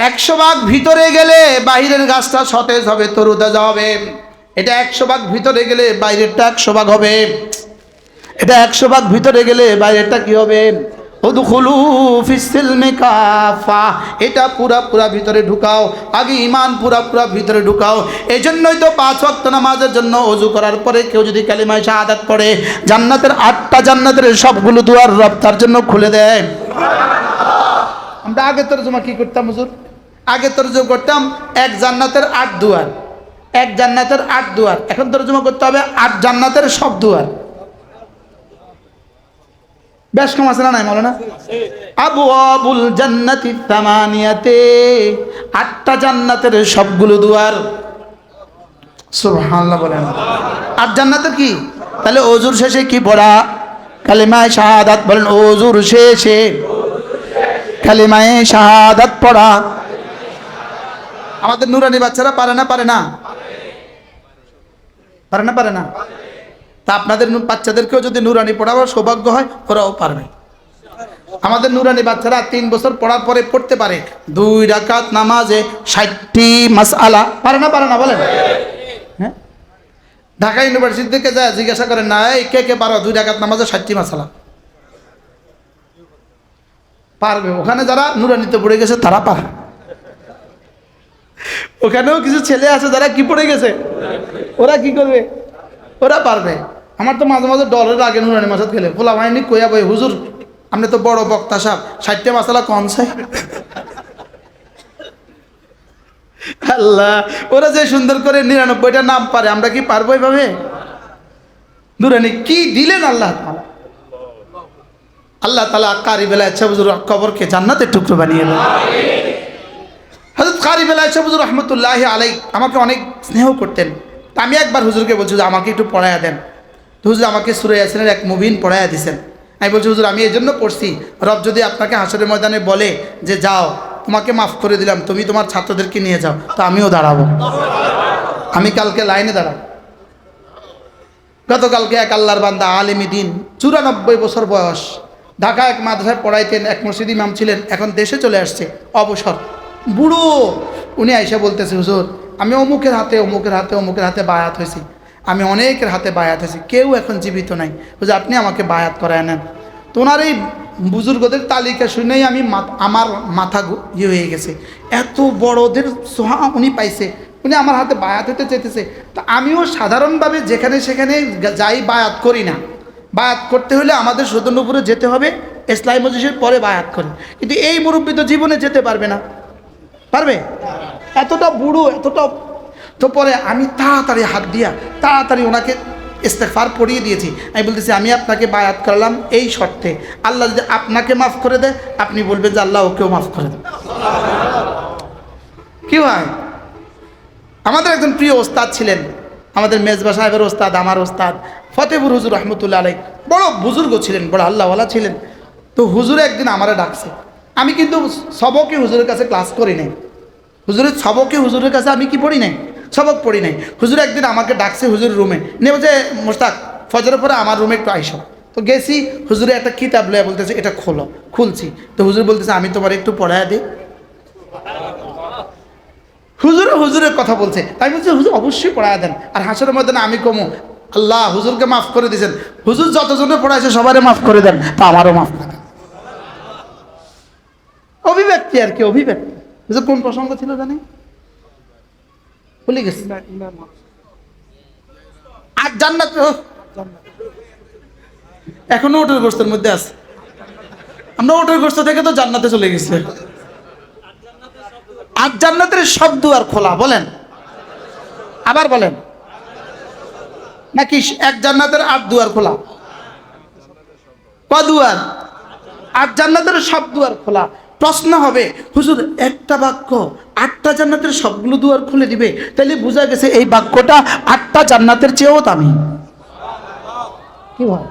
A: 100 ভাগ ভিতরে গেলে বাহিরের গাছটা সতেজ হবে, তরুতাজা হবে। এটা 100 ভাগ ভিতরে গেলে বাইরেরটা 100 ভাগ হবে। এটা 100 ভাগ ভিতরে গেলে বাইরেরটা কি হবে? উদখুলু ফিস সিলমি কাফা। এটা পুরা ভিতরে ঢুকাও, আগে ঈমান পুরা ভিতরে ঢুকাও। এজন্যই তো 5 ওয়াক্ত নামাজের জন্য ওযু করার পরে কেউ যদি কালিমা শাহাদাত পড়ে, জান্নাতের 8টা জান্নাতের সবগুলো দুয়ার রব তার জন্য খুলে দেয়। আমরা আগে তরজমা কি করতাম হুজুর? আগে তরজমা করতাম 1 জান্নাতের 8 দুয়ার, 1 জান্নাতের 8 দুয়ার। এখন তরজমা করতে হবে 8 জান্নাতের সব দুয়ার। বেশ কম আছে না নাই মাওলানা? আবওয়াবুল জান্নাতি তামানিয়াতে, 8টা জান্নাতের সবগুলো দুয়ার। সুবহানাল্লাহ বলেন। 8 জান্নাতের কি? তাহলে ওযুর শেষে কি পড়া? কালিমায়ে শাহাদাত বলেন। ওযুর শেষে কালিমায়ে শাহাদাত পড়া। আমাদের নুরানি বাচ্চারা পারে না? পারে না? পারে না? পারে না? তা আপনাদের বাচ্চাদেরকেও যদি নুরানি পড়াবার সৌভাগ্য হয়, ওরাও পারবে। আমাদের নুরানি বাচ্চারা 3 বছর পড়ার পরে পড়তে পারে 2 রাকাত নামাজে 60টি মাসআলা। পারে না? পারে না বলেন? হ্যাঁ, ঢাকা ইউনিভার্সিটি থেকে যায় জিজ্ঞাসা করেন না, এই কে পারো 2 রাকাত নামাজে 60টি মাসআলা? পারবে। ওখানে যারা নুরানিতে পড়ে গেছে তারা পারে। ওখানেও কিছু ছেলে আছে যারা কি পড়ে গেছে, ওরা কি করবে? ওরা পারবে। আমার তো মাঝে মাঝে ডলের আগে নুরানি মাসাদ খেলে ফোলা ভাইনি কইয়া বই, হুজুর আপনি তো বড় বক্তা সাহেব, 60টা মাসালা কম চাই। আল্লাহ, ওরা যে সুন্দর করে 99টা নাম পারে, আমরা কি পারবো এভাবে? নুরানি কি দিলেন আল্লাহ তাআলা। আল্লাহ তাআলা কারি বেলা ইচ্ছা হুজুর কবরকে জান্নাতের টুকরো বানিয়ে দেন। হযরত কারি বেলা ইচ্ছা হুজুর রহমতুল্লাহি আলাইহি আমাকে অনেক স্নেহ করতেন। তা আমি একবার হুজুরকে বলছি যে আমাকে একটু পড়ায়া দেন। তো হুজুর আমাকে সূরা ইয়াসিনের 1 মুবিন পড়ায়া দিয়েছেন। আমি বলছি হুজুর আমি এই জন্য পড়ছি, রব যদি আপনাকে হাসরের ময়দানে বলে যে যাও তোমাকে মাফ করে দিলাম, তুমি তোমার ছাত্রদেরকে নিয়ে যাও, তো আমিও দাঁড়াবো, আমি কালকে লাইনে দাঁড়াবো। গতকালকে এক আল্লাহর বান্দা আলেমী দ্বীন, 94 বছর বয়স, ঢাকা এক মাদ্রাসায় পড়াইতেন, এক মসজিদ ইমাম ছিলেন, এখন দেশে চলে আসছে, অবসর, বুড়ো। উনি আইসা বলতেছে হুজুর আমি অমুকের হাতে বায়াত হয়েছি, আমি অনেকের হাতে বায়াত হয়েছি, কেউ এখন জীবিত নাই, হুজুর আপনি আমাকে বায়াত করায় নেন। তো ওনার এই বুজুর্গদের তালিকা শুনেই আমি আমার মাথা ইয়ে হয়ে গেছে, এত বড়দের সোহা উনি পাইছে, উনি আমার হাতে বায়াত হতে চাইতেছে। তো আমিও সাধারণভাবে যেখানে সেখানে যাই বায়াত করি না, বায়াত করতে হলে আমাদের সদনপুরে যেতে হবে, ইসলামী মজলিসের পরে বায়াত করি। কিন্তু এই মুরব্বী তো জীবনে যেতে পারবে না, পারবে? এতটা বুড়ো, এতটা। তো পরে আমি তাড়াতাড়ি হাত দিয়া তাড়াতাড়ি ওনাকে ইস্তেগফার পড়িয়ে দিয়েছি। আমি বলতেছি আমি আপনাকে বায়াত করলাম এই শর্তে, আল্লাহ যদি আপনাকে মাফ করে দেয় আপনি বলবেন যে আল্লাহ ওকেও মাফ করে দেয়। কি হয়? আমাদের একজন প্রিয় ওস্তাদ ছিলেন, আমাদের মেজবা সাহেবের ওস্তাদ, আমার ওস্তাদ ফতেপুর হুজুর রহমতুল্লাহ আলাইহি, বড় বুজুর্গ ছিলেন, বড় আল্লাহওয়ালা ছিলেন। তো হুজুরে একদিন আমারে ডাকছে, আমি কিন্তু সবকে হুজুরের কাছে ক্লাস করি নাই, হুজুরের সবকে হুজুরের কাছে আমি কি পড়ি নাই, সবক পড়ি নাই। হুজুর একদিন আমাকে ডাকছে হুজুর রুমে নিয়ে, বলছে মোস্তাক ফজরের পরে আমার রুমে একটু আইসো। তো গেছি, হুজুরে একটা কিতাব লয়ে বলতেছে এটা খোলো। খুলছি, তো হুজুর বলতেছে আমি তোমার একটু পড়ায় দিই। হুজুরের কথা বলছে, তাই বলছে হুজুর অবশ্যই পড়ায় দেন। আর হাসরের মধ্যে না আমি কমু আল্লাহ হুজুরকে মাফ করে দিয়েছেন, হুজুর যতজনে পড়াইছে সবারই মাফ করে দেন, তা আমারও মাফ করে দেন। অভিব্যক্তি আর কি, অভিব্যক্তি। হুজুর কোন প্রসঙ্গ ছিল জানি, ভুলে গেছি। আর জান্নাত এখনো ওটের গোস্তের মধ্যে আছে। আমরা ওটের গোস্ত থেকে তো জান্নাতে চলে গেছি। আর জান্নাতের সব দুয়ার খোলা, বলেন আবার বলেন, নাকি এক জান্নাতের 8 দুয়ার খোলা? ক দুয়ার? আর জান্নাতের সব দুয়ার খোলা। প্রশ্ন হবে হুজুর একটা বাক্য 8টা জান্নাতের সবগুলো দুয়ার খুলে দিবে, তাহলে বোঝা গেছে এই বাক্যটা 8টা জান্নাতের চেয়েও দামি। কি হয়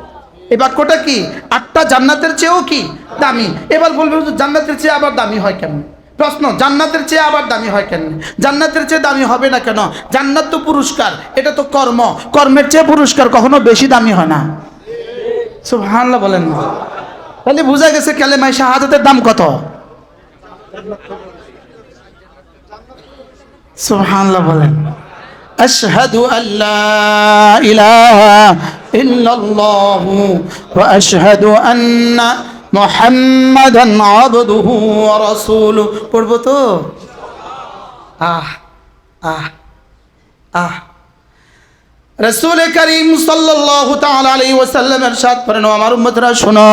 A: এই বাক্যটা? কি 8টা জান্নাতের চেয়েও কি দামি? এবার বলবে হুজুর জান্নাতের চেয়ে আবার দামি হয় কেন? প্রশ্ন, জান্নাতের চেয়ে আবার দামি হয় কেন? জান্নাতের চেয়ে দামি হবে না কেন? জান্নাত তো পুরস্কার, এটা তো কর্ম, কর্মের চেয়ে পুরস্কার কখনো বেশি দামি হয় না। সুবহানাল্লাহ বলেন না? তাহলে বোঝা গেছে কালেমায়ে শাহাদাতের দাম কত। সুবহানাল্লাহ বলেন। আশহাদু আল্লা ইলাহা ইল্লাল্লাহু ওয়া আশহাদু আন্না মুহাম্মাদান আবদুহু ওয়া রাসূলুহু। পড়বো তো? আহ আহ আহ রাসূল করিম সাল্লাল্লাহু তাআলা আলাইহি ওয়াসাল্লাম ইরশাদ করেন, আমার উম্মতরা শোনো,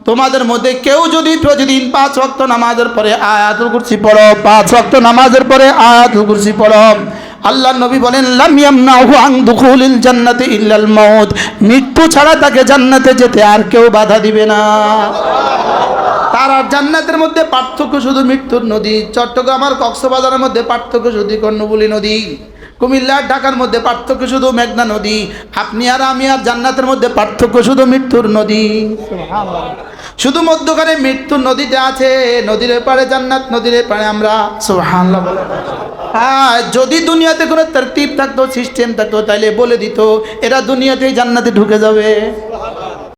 A: তোমাদের মধ্যে কেউ যদি প্রতিদিন 5 ওয়াক্ত নামাজের পরে আয়াতুল কুরসি পড়ো, 5 ওয়াক্ত নামাজের পরে আয়াতুল কুরসি পড়ো, আল্লাহর নবী বলেন লাম ইয়ামনাহু আন দুখুলিল জান্নাতি ইল্লাল মাউত, মৃত্যু ছাড়া তাকে জান্নাতে যেতে আর কেউ বাধা দিবে না। তার আর জান্নাতের মধ্যে পার্থক্য শুধু মৃত্যুর নদী। চট্টগ্রাম আর কক্সবাজারের মধ্যে পার্থক্য শুধু কর্ণফুলী নদী। কুমিল্লা ঢাকার মধ্যে পার্থক্য শুধু মেঘনা নদী। আপনি আর আমি আর জান্নাতের মধ্যে পার্থক্য শুধু মৃত্যুর নদী। শুধু মধ্যখানে মৃত্যুর নদীটা আছে, নদীর পাড়ে জান্নাত, নদীর পাড়ে আমরা। সুবহানাল্লাহ বলেন। হ্যাঁ, যদি দুনিয়াতে কোনো তরতিব থাকতো, সিস্টেম থাকতো, তাইলে বলে দিত এরা দুনিয়াতেই জান্নাতে ঢুকে যাবে।